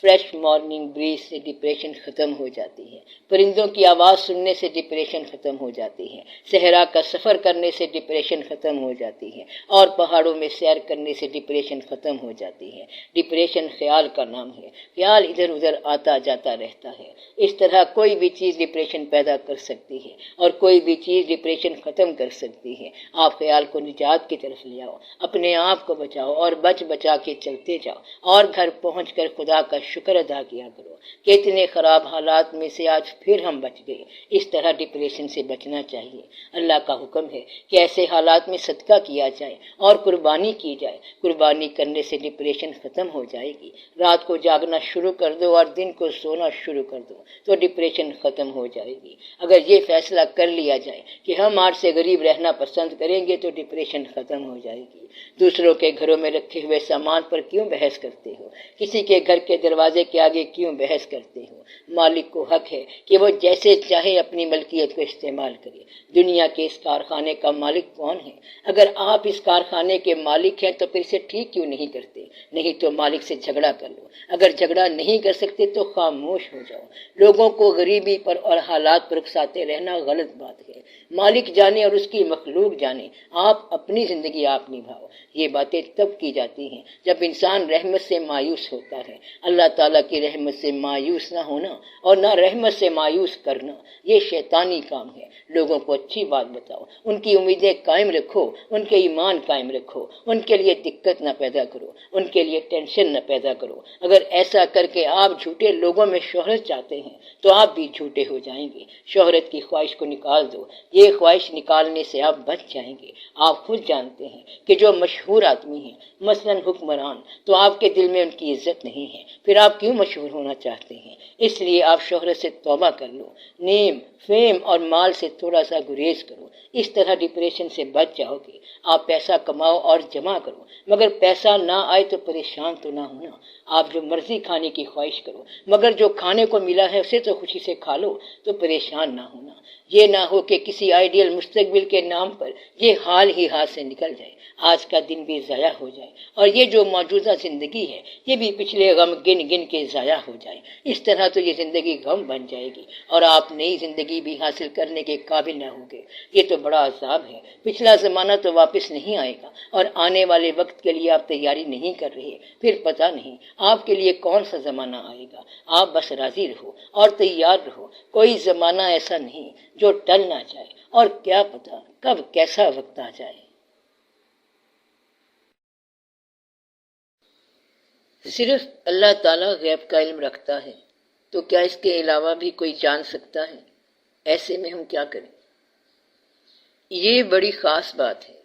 فریش مارننگ بریز سے ڈپریشن ختم ہو جاتی ہے، پرندوں کی آواز سننے سے ڈپریشن ختم ہو جاتی ہے، صحرا کا سفر کرنے سے ڈپریشن ختم ہو جاتی ہے اور پہاڑوں میں سیر کرنے سے ڈپریشن ختم ہو جاتی ہے۔ ڈپریشن خیال کا نام ہے، خیال ادھر ادھر آتا جاتا رہتا ہے۔ اس طرح کوئی بھی چیز ڈپریشن پیدا کر سکتی ہے اور کوئی بھی چیز ڈپریشن ختم کر سکتی ہے۔ آپ خیال کو نجات کی طرف لے آؤ، اپنے آپ کو بچاؤ اور بچا کے چلتے جاؤ اور گھر پہنچ کر خدا کا شکر ادا کیا کرو کہ اتنے خراب حالات میں سے آج پھر ہم بچ گئے۔ اس طرح ڈپریشن سے بچنا چاہیے۔ اللہ کا حکم ہے کہ ایسے حالات میں صدقہ کیا جائے اور قربانی کی جائے۔ قربانی کرنے سے ڈپریشن ختم ہو جائے گی۔ رات کو جاگنا شروع کر دو اور دن کو سونا شروع کر دو تو ڈپریشن ختم ہو جائے گی۔ اگر یہ فیصلہ کر لیا جائے کہ ہم آج سے غریب رہنا پسند کریں گے تو ڈپریشن ختم ہو جائے گی۔ دوسروں کے گھروں میں رکھے ہوئے سامان پر کیوں بحث کرتے ہو؟ کسی کے گھر کے دروازے کے آگے کیوں بحث کرتے ہو؟ مالک کو حق ہے کہ وہ جیسے چاہے اپنی ملکیت کو استعمال کرے۔ دنیا کے اس کارخانے کا مالک کون ہے؟ اگر آپ اس کارخانے کے مالک ہیں تو پھر اسے ٹھیک کیوں نہیں کرتے؟ نہیں تو مالک سے جھگڑا کر لو۔ اگر جھگڑا نہیں کر سکتے تو خاموش ہو جاؤ۔ لوگوں کو غریبی پر اور حالات پر اکساتے رہنا غلط بات ہے۔ مالک جانے اور اس کی مخلوق جانے، آپ اپنی زندگی آپ نبھاؤ۔ یہ باتیں تب کی جاتی ہیں جب انسان رحمت سے مایوس ہوتا ہے۔ اللہ اللہ تعالیٰ کی رحمت سے مایوس نہ ہونا اور نہ رحمت سے مایوس کرنا، یہ شیطانی کام ہے۔ لوگوں کو اچھی بات بتاؤ، ان کی امیدیں قائم رکھو، ان کے ایمان قائم رکھو، ان کے لیے دقت نہ پیدا کرو، ان کے لیے ٹینشن نہ پیدا کرو۔ اگر ایسا کر کے آپ جھوٹے لوگوں میں شہرت چاہتے ہیں تو آپ بھی جھوٹے ہو جائیں گے۔ شہرت کی خواہش کو نکال دو، یہ خواہش نکالنے سے آپ بچ جائیں گے۔ آپ خود جانتے ہیں کہ جو مشہور آدمی ہیں، مثلاً حکمران، تو آپ کے دل میں ان کی عزت نہیں ہے، پھر آپ کیوں مشہور ہونا چاہتے ہیں؟ اس لیے آپ شہرت سے توبہ کر لو، نیم، فیم اور مال سے تھوڑا سا گریز کرو، اس طرح ڈپریشن سے بچ جاؤ گے۔ آپ پیسہ کماؤ اور جمع کرو، مگر پیسہ نہ آئے تو پریشان تو نہ ہونا۔ آپ جو مرضی کھانے کی خواہش کرو، مگر جو کھانے کو ملا ہے اسے تو خوشی سے کھا لو، تو پریشان نہ ہونا۔ یہ نہ ہو کہ کسی آئیڈیل مستقبل کے نام پر یہ حال ہی ہاتھ سے نکل جائے، آج کا دن بھی ضائع ہو جائے، اور یہ جو موجودہ زندگی ہے یہ بھی پچھلے غم گن گن کے ضائع ہو جائے۔ اس طرح تو یہ زندگی غم بن جائے گی اور آپ نئی زندگی بھی حاصل کرنے کے قابل نہ ہوں گے۔ یہ تو بڑا عذاب ہے۔ پچھلا زمانہ تو واپس نہیں آئے گا، اور آنے والے وقت کے لیے آپ تیاری نہیں کر رہے، پھر پتہ نہیں آپ کے لیے کون سا زمانہ آئے گا۔ آپ بس راضی رہو اور تیار رہو، کوئی زمانہ ایسا نہیں جو ٹل نہ جائے، اور کیا پتہ کب کیسا وقت آ جائے۔ صرف اللہ تعالیٰ غیب کا علم رکھتا ہے، تو کیا اس کے علاوہ بھی کوئی جان سکتا ہے؟ ایسے میں ہم کیا کریں؟ یہ بڑی خاص بات ہے۔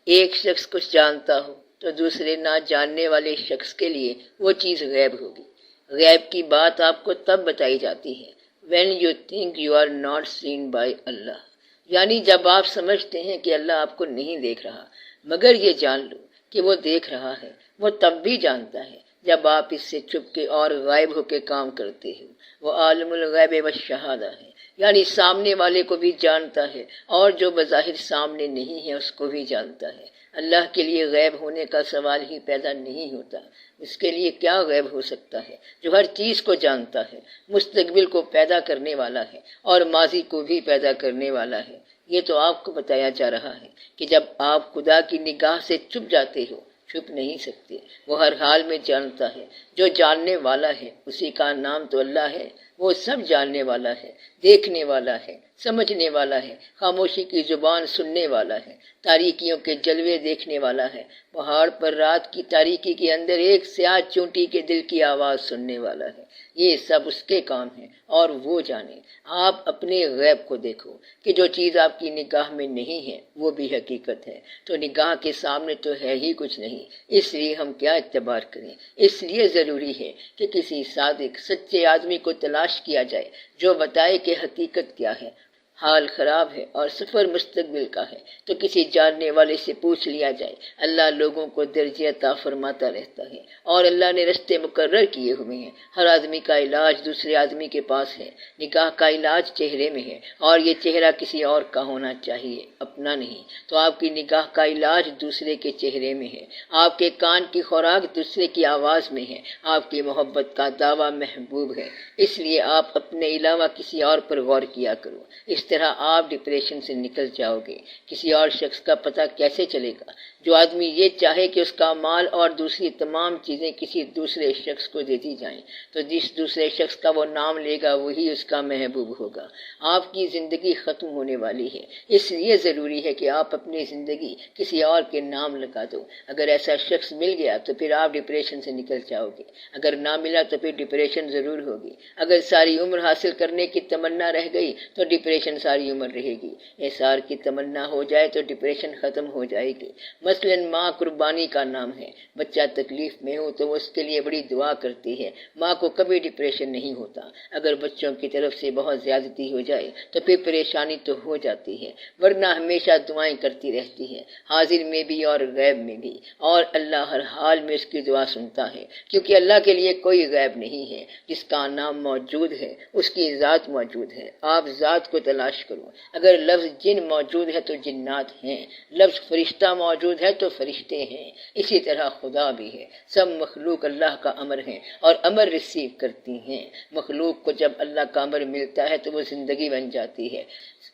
ایک شخص کچھ جانتا ہو تو دوسرے نہ جاننے والے شخص کے لیے وہ چیز غیب ہوگی۔ غیب کی بات آپ کو تب بتائی جاتی ہے when you think you are not seen by Allah، یعنی جب آپ سمجھتے ہیں کہ اللہ آپ کو نہیں دیکھ رہا، مگر یہ جان لو کہ وہ دیکھ رہا ہے۔ وہ تب بھی جانتا ہے جب آپ اس سے چھپ کے اور غائب ہو کے کام کرتے ہو۔ وہ عالم الغیب والشہادہ ہے، یعنی سامنے والے کو بھی جانتا ہے اور جو بظاہر سامنے نہیں ہے اس کو بھی جانتا ہے۔ اللہ کے لیے غیب ہونے کا سوال ہی پیدا نہیں ہوتا۔ اس کے لیے کیا غیب ہو سکتا ہے جو ہر چیز کو جانتا ہے، مستقبل کو پیدا کرنے والا ہے اور ماضی کو بھی پیدا کرنے والا ہے۔ یہ تو آپ کو بتایا جا رہا ہے کہ جب آپ خدا کی نگاہ سے چھپ جاتے ہو، چھپ نہیں سکتے، وہ ہر حال میں جانتا ہے۔ جو جاننے والا ہے اسی کا نام تو اللہ ہے۔ وہ سب جاننے والا ہے، دیکھنے والا ہے، سمجھنے والا ہے، خاموشی کی زبان سننے والا ہے، تاریکیوں کے جلوے دیکھنے والا ہے، پہاڑ پر رات کی تاریکی کے اندر ایک سیاہ چونٹی کے دل کی آواز سننے والا ہے۔ یہ سب اس کے کام ہیں اور وہ جانے۔ آپ اپنے غیب کو دیکھو کہ جو چیز آپ کی نگاہ میں نہیں ہے وہ بھی حقیقت ہے، تو نگاہ کے سامنے تو ہے ہی کچھ نہیں، اس لیے ہم کیا اعتبار کریں؟ اس لیے ضروری ہے کہ کسی صادق سچے آدمی کو تلاش کیا جائے جو بتائے کہ حقیقت کیا ہے۔ حال خراب ہے اور سفر مستقبل کا ہے تو کسی جاننے والے سے پوچھ لیا جائے۔ اللہ لوگوں کو درجہ عطا فرماتا رہتا ہے اور اللہ نے رستے مقرر کیے ہوئے ہیں۔ ہر آدمی کا علاج دوسرے آدمی کے پاس ہے۔ نگاہ کا علاج چہرے میں ہے اور یہ چہرہ کسی اور کا ہونا چاہیے، اپنا نہیں۔ تو آپ کی نگاہ کا علاج دوسرے کے چہرے میں ہے، آپ کے کان کی خوراک دوسرے کی آواز میں ہے، آپ کی محبت کا دعویٰ محبوب ہے۔ اس لیے آپ اپنے علاوہ کسی اور پر غور کیا کرو، اس طرح آپ ڈپریشن سے نکل جاؤ گے۔ کسی اور شخص کا پتہ کیسے چلے گا؟ جو آدمی یہ چاہے کہ اس کا مال اور دوسری تمام چیزیں کسی دوسرے شخص کو دے دی جائیں، تو جس دوسرے شخص کا وہ نام لے گا وہی اس کا محبوب ہوگا۔ آپ کی زندگی ختم ہونے والی ہے، اس لیے ضروری ہے کہ آپ اپنی زندگی کسی اور کے نام لگا دو۔ اگر ایسا شخص مل گیا تو پھر آپ ڈپریشن سے نکل جاؤ گے، اگر نہ ملا تو پھر ڈپریشن ضرور ہوگی۔ اگر ساری عمر حاصل کرنے کی تمنا رہ گئی تو ڈپریشن ساری عمر رہے گی۔ احسار کی تمنا ہو جائے تو ڈپریشن ختم ہو جائے گی۔ مثلاً ماں قربانی کا نام ہے، بچہ تکلیف میں ہو تو وہ اس کے لیے بڑی دعا کرتی ہے، ماں کو کبھی ڈپریشن نہیں ہوتا۔ اگر بچوں کی طرف سے بہت زیادتی ہو جائے تو پھر پریشانی تو ہو جاتی ہے، ورنہ ہمیشہ دعائیں کرتی رہتی ہے، حاضر میں بھی اور غیب میں بھی، اور اللہ ہر حال میں اس کی دعا سنتا ہے، کیونکہ اللہ کے لیے کوئی غیب نہیں ہے۔ جس کا نام موجود ہے اس کی ذات موجود ہے، آپ ذات کو تلاش کرو۔ اگر لفظ جن موجود ہے تو جنات ہیں، لفظ فرشتہ موجود ہے تو فرشتے ہیں، اسی طرح خدا بھی ہے۔ سب مخلوق اللہ کا امر ہے اور امر ریسیو کرتی ہیں۔ مخلوق کو جب اللہ کا امر ملتا ہے تو وہ زندگی بن جاتی ہے۔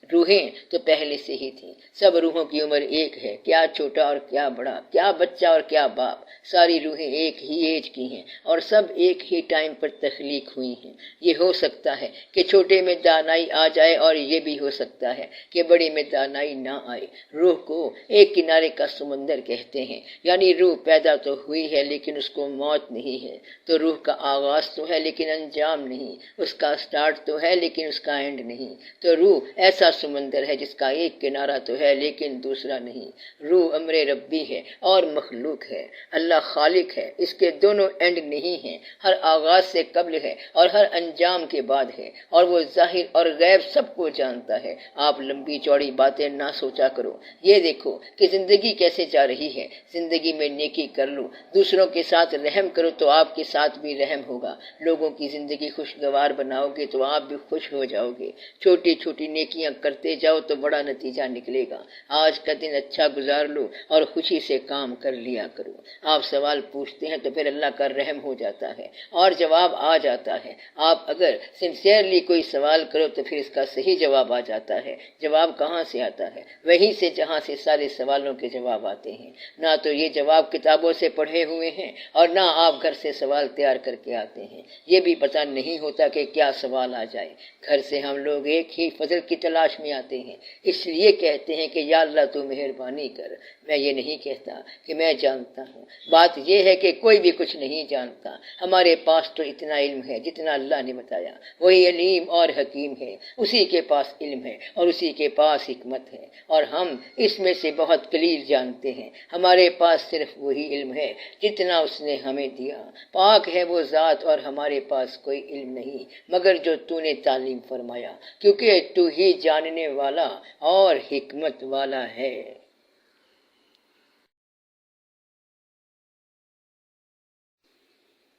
روحیں تو پہلے سے ہی تھیں، سب روحوں کی عمر ایک ہے، کیا چھوٹا اور کیا بڑا، کیا بچہ اور کیا باپ، ساری روحیں ایک ہی ایج کی ہیں اور سب ایک ہی ٹائم پر تخلیق ہوئی ہیں۔ یہ ہو سکتا ہے کہ چھوٹے میں دانائی آ جائے اور یہ بھی ہو سکتا ہے کہ بڑے میں دانائی نہ آئے۔ روح کو ایک کنارے کا سمندر کہتے ہیں، یعنی روح پیدا تو ہوئی ہے لیکن اس کو موت نہیں ہے، تو روح کا آغاز تو ہے لیکن انجام نہیں، اس کا سٹارٹ تو ہے لیکن اس کا اینڈ نہیں، تو روح ایسا سمندر ہے جس کا ایک کنارہ تو ہے لیکن دوسرا نہیں۔ روح امر ربی ہے اور مخلوق ہے، اللہ خالق ہے، اس کے دونوں اینڈ نہیں ہیں، ہر آغاز سے قبل ہے اور ہر انجام کے بعد ہے، اور وہ ظاہر اور غیب سب کو جانتا ہے۔ آپ لمبی چوڑی باتیں نہ سوچا کرو، یہ دیکھو کہ زندگی کیسے جا رہی ہے۔ زندگی میں نیکی کر لو، دوسروں کے ساتھ رحم کرو تو آپ کے ساتھ بھی رحم ہوگا، لوگوں کی زندگی خوشگوار بناؤ گے تو آپ بھی خوش ہو جاؤ گے۔ چھوٹی چھوٹی نیکیاں کرتے جاؤ تو بڑا نتیجہ نکلے گا۔ آج کا دن اچھا گزار لو اور خوشی سے کام کر لیا کرو۔ آپ سوال پوچھتے ہیں تو پھر اللہ کا رحم ہو جاتا ہے اور جواب آ جاتا ہے۔ آپ اگر سنسیئرلی کوئی سوال کرو تو پھر اس کا صحیح جواب آ جاتا ہے۔ جواب کہاں سے آتا ہے؟ وہیں سے جہاں سے سارے سوالوں کے جواب آتے ہیں۔ نہ تو یہ جواب کتابوں سے پڑھے ہوئے ہیں اور نہ آپ گھر سے سوال تیار کر کے آتے ہیں۔ یہ بھی پتہ نہیں ہوتا کہ کیا سوال آ جائے۔ گھر سے ہم لوگ ایک ہی فضل کی تلاش میں آتے ہیں، اس لیے کہتے ہیں کہ یا اللہ تو مہربانی کر۔ میں یہ نہیں کہتا کہ میں جانتا ہوں، بات یہ ہے کہ کوئی بھی کچھ نہیں جانتا۔ ہمارے پاس تو اتنا علم ہے جتنا اللہ نے بتایا، وہی علیم اور حکیم ہے، اسی کے پاس علم ہے اور اسی کے پاس حکمت ہے، اور ہم اس میں سے بہت قلیل جانتے ہیں۔ ہمارے پاس صرف وہی علم ہے جتنا اس نے ہمیں دیا۔ پاک ہے وہ ذات اور ہمارے پاس کوئی علم نہیں مگر جو تو نے تعلیم فرمایا، کیونکہ تو ہی جاننے والا اور حکمت والا ہے۔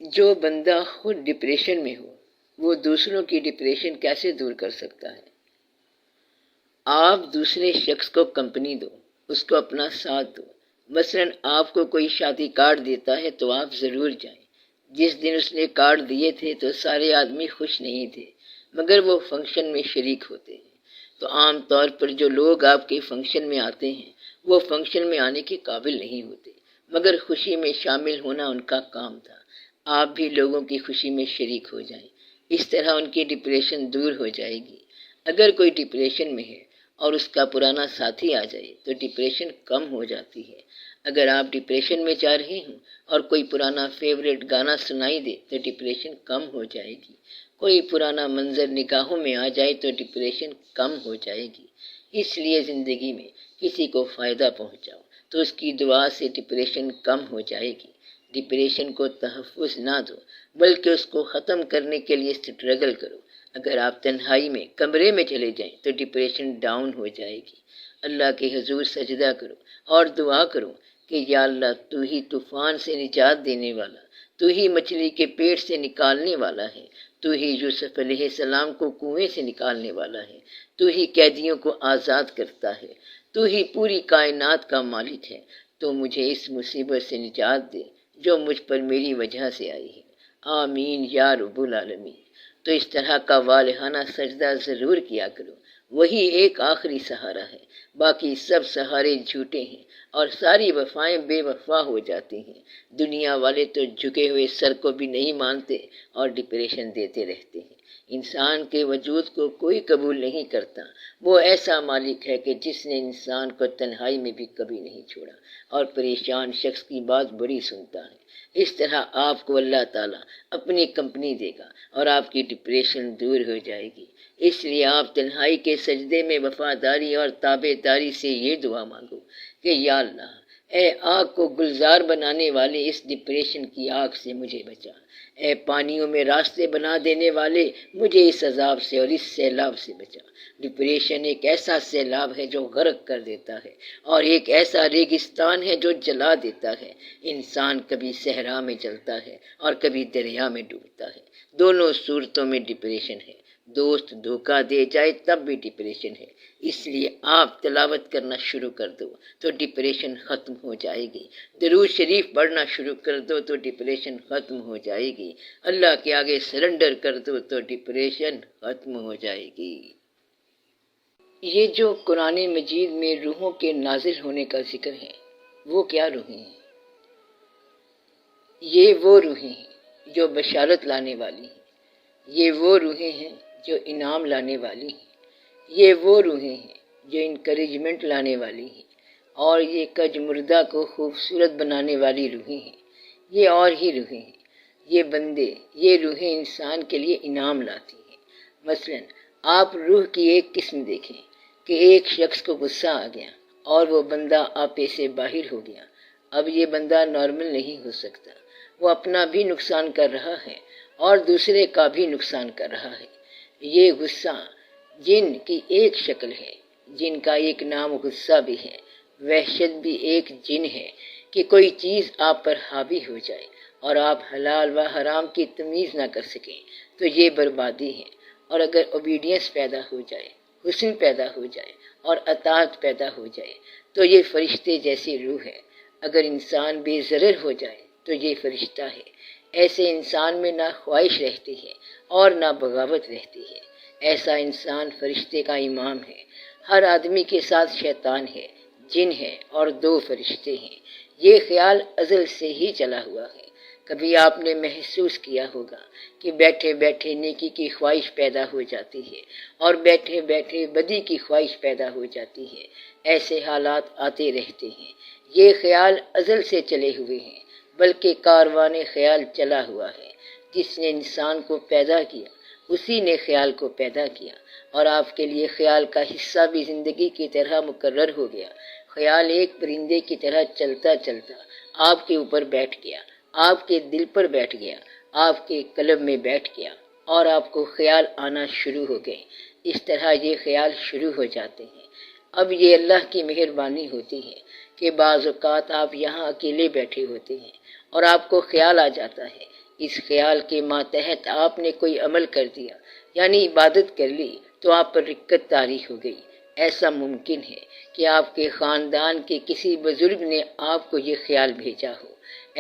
جو بندہ خود ڈپریشن میں ہو وہ دوسروں کی ڈپریشن کیسے دور کر سکتا ہے؟ آپ دوسرے شخص کو کمپنی دو، اس کو اپنا ساتھ دو۔ مثلاً آپ کو کوئی شادی کارڈ دیتا ہے تو آپ ضرور جائیں۔ جس دن اس نے کارڈ دیے تھے تو سارے آدمی خوش نہیں تھے مگر وہ فنکشن میں شریک ہوتے ہیں۔ تو عام طور پر جو لوگ آپ کے فنکشن میں آتے ہیں وہ فنکشن میں آنے کے قابل نہیں ہوتے مگر خوشی میں شامل ہونا ان کا کام تھا۔ آپ بھی لوگوں کی خوشی میں شریک ہو جائیں، اس طرح ان کی ڈپریشن دور ہو جائے گی۔ اگر کوئی ڈپریشن میں ہے اور اس کا پرانا ساتھی آ جائے تو ڈپریشن کم ہو جاتی ہے۔ اگر آپ ڈپریشن میں جا رہے ہوں اور کوئی پرانا فیوریٹ گانا سنائی دے تو ڈپریشن کم ہو جائے گی۔ کوئی پرانا منظر نگاہوں میں آ جائے تو ڈپریشن کم ہو جائے گی۔ اس لیے زندگی میں کسی کو فائدہ پہنچاؤ تو اس کی دعا سے ڈپریشن کم ہو جائے گی۔ ڈپریشن کو تحفظ نہ دو بلکہ اس کو ختم کرنے کے لیے سٹرگل کرو۔ اگر آپ تنہائی میں کمرے میں چلے جائیں تو ڈپریشن ڈاؤن ہو جائے گی۔ اللہ کے حضور سجدہ کرو اور دعا کرو کہ یا اللہ تو ہی طوفان سے نجات دینے والا، تو ہی مچھلی کے پیٹ سے نکالنے والا ہے، تو ہی یوسف علیہ السلام کو کنویں سے نکالنے والا ہے، تو ہی قیدیوں کو آزاد کرتا ہے، تو ہی پوری کائنات کا مالک ہے۔ تو مجھے اس مصیبت سے نجات دے جو مجھ پر میری وجہ سے آئی ہے، آمین یا رب العالمین۔ تو اس طرح کا والہانہ سجدہ ضرور کیا کرو، وہی ایک آخری سہارا ہے، باقی سب سہارے جھوٹے ہیں اور ساری وفائیں بے وفا ہو جاتی ہیں۔ دنیا والے تو جھکے ہوئے سر کو بھی نہیں مانتے اور ڈپریشن دیتے رہتے ہیں۔ انسان کے وجود کو کوئی قبول نہیں کرتا۔ وہ ایسا مالک ہے کہ جس نے انسان کو تنہائی میں بھی کبھی نہیں چھوڑا اور پریشان شخص کی بات بڑی سنتا ہے۔ اس طرح آپ کو اللہ تعالیٰ اپنی کمپنی دے گا اور آپ کی ڈپریشن دور ہو جائے گی۔ اس لیے آپ تنہائی کے سجدے میں وفاداری اور تابع داری سے یہ دعا مانگو کہ یا اللہ، اے آگ کو گلزار بنانے والے اس ڈپریشن کی آگ سے مجھے بچا۔ اے پانیوں میں راستے بنا دینے والے مجھے اس عذاب سے اور اس سیلاب سے بچا۔ ڈپریشن ایک ایسا سیلاب ہے جو غرق کر دیتا ہے اور ایک ایسا ریگستان ہے جو جلا دیتا ہے۔ انسان کبھی صحرا میں چلتا ہے اور کبھی دریا میں ڈوبتا ہے، دونوں صورتوں میں ڈپریشن ہے۔ دوست دھوکہ دے جائے تب بھی ڈپریشن ہے۔ اس لیے آپ تلاوت کرنا شروع کر دو تو ڈپریشن ختم ہو جائے گی۔ درود شریف پڑھنا شروع کر دو تو ڈپریشن ختم ہو جائے گی۔ اللہ کے آگے سرنڈر کر دو تو ڈپریشن ختم ہو جائے گی۔ یہ جو قرآن مجید میں روحوں کے نازل ہونے کا ذکر ہے، وہ کیا روحیں ہیں؟ یہ وہ روحیں ہیں جو بشارت لانے والی ہیں، یہ وہ روحیں ہیں جو انعام لانے والی ہیں، یہ وہ روحیں ہیں جو انکریجمنٹ لانے والی ہیں، اور یہ کج مردہ کو خوبصورت بنانے والی روحیں ہیں۔ یہ اور ہی روحیں ہیں، یہ بندے، یہ روحیں انسان کے لیے انعام لاتی ہیں۔ مثلا آپ روح کی ایک قسم دیکھیں کہ ایک شخص کو غصہ آ گیا اور وہ بندہ آپے سے باہر ہو گیا۔ اب یہ بندہ نارمل نہیں ہو سکتا، وہ اپنا بھی نقصان کر رہا ہے اور دوسرے کا بھی نقصان کر رہا ہے۔ یہ غصہ جن کی ایک شکل ہے، جن کا ایک نام غصہ بھی ہے۔ وحشت بھی ایک جن ہے کہ کوئی چیز آپ پر حاوی ہو جائے اور آپ حلال و حرام کی تمیز نہ کر سکیں تو یہ بربادی ہے۔ اور اگر اوبیڈینس پیدا ہو جائے، حسن پیدا ہو جائے اور اطاعت پیدا ہو جائے تو یہ فرشتے جیسی روح ہے۔ اگر انسان بے ضرر ہو جائے تو یہ فرشتہ ہے۔ ایسے انسان میں نہ خواہش رہتی ہے اور نہ بغاوت رہتی ہے۔ ایسا انسان فرشتے کا امام ہے۔ ہر آدمی کے ساتھ شیطان ہے، جن ہے اور 2 فرشتے ہیں۔ یہ خیال ازل سے ہی چلا ہوا ہے۔ کبھی آپ نے محسوس کیا ہوگا کہ بیٹھے بیٹھے نیکی کی خواہش پیدا ہو جاتی ہے اور بیٹھے بیٹھے بدی کی خواہش پیدا ہو جاتی ہے۔ ایسے حالات آتے رہتے ہیں۔ یہ خیال ازل سے چلے ہوئے ہیں، بلکہ کاروان خیال چلا ہوا ہے۔ جس نے انسان کو پیدا کیا اسی نے خیال کو پیدا کیا، اور آپ کے لیے خیال کا حصہ بھی زندگی کی طرح مقرر ہو گیا۔ خیال ایک پرندے کی طرح چلتا چلتا آپ کے اوپر بیٹھ گیا، آپ کے دل پر بیٹھ گیا، آپ کے قلب میں بیٹھ گیا، اور آپ کو خیال آنا شروع ہو گئے۔ اس طرح یہ خیال شروع ہو جاتے ہیں۔ اب یہ اللہ کی مہربانی ہوتی ہے کہ بعض اوقات آپ یہاں اکیلے بیٹھے ہوتے ہیں اور آپ کو خیال آ جاتا ہے۔ اس خیال کے ماتحت آپ نے کوئی عمل کر دیا، یعنی عبادت کر لی، تو آپ پر رکت طاری ہو گئی۔ ایسا ممکن ہے کہ آپ کے خاندان کے کسی بزرگ نے آپ کو یہ خیال بھیجا ہو۔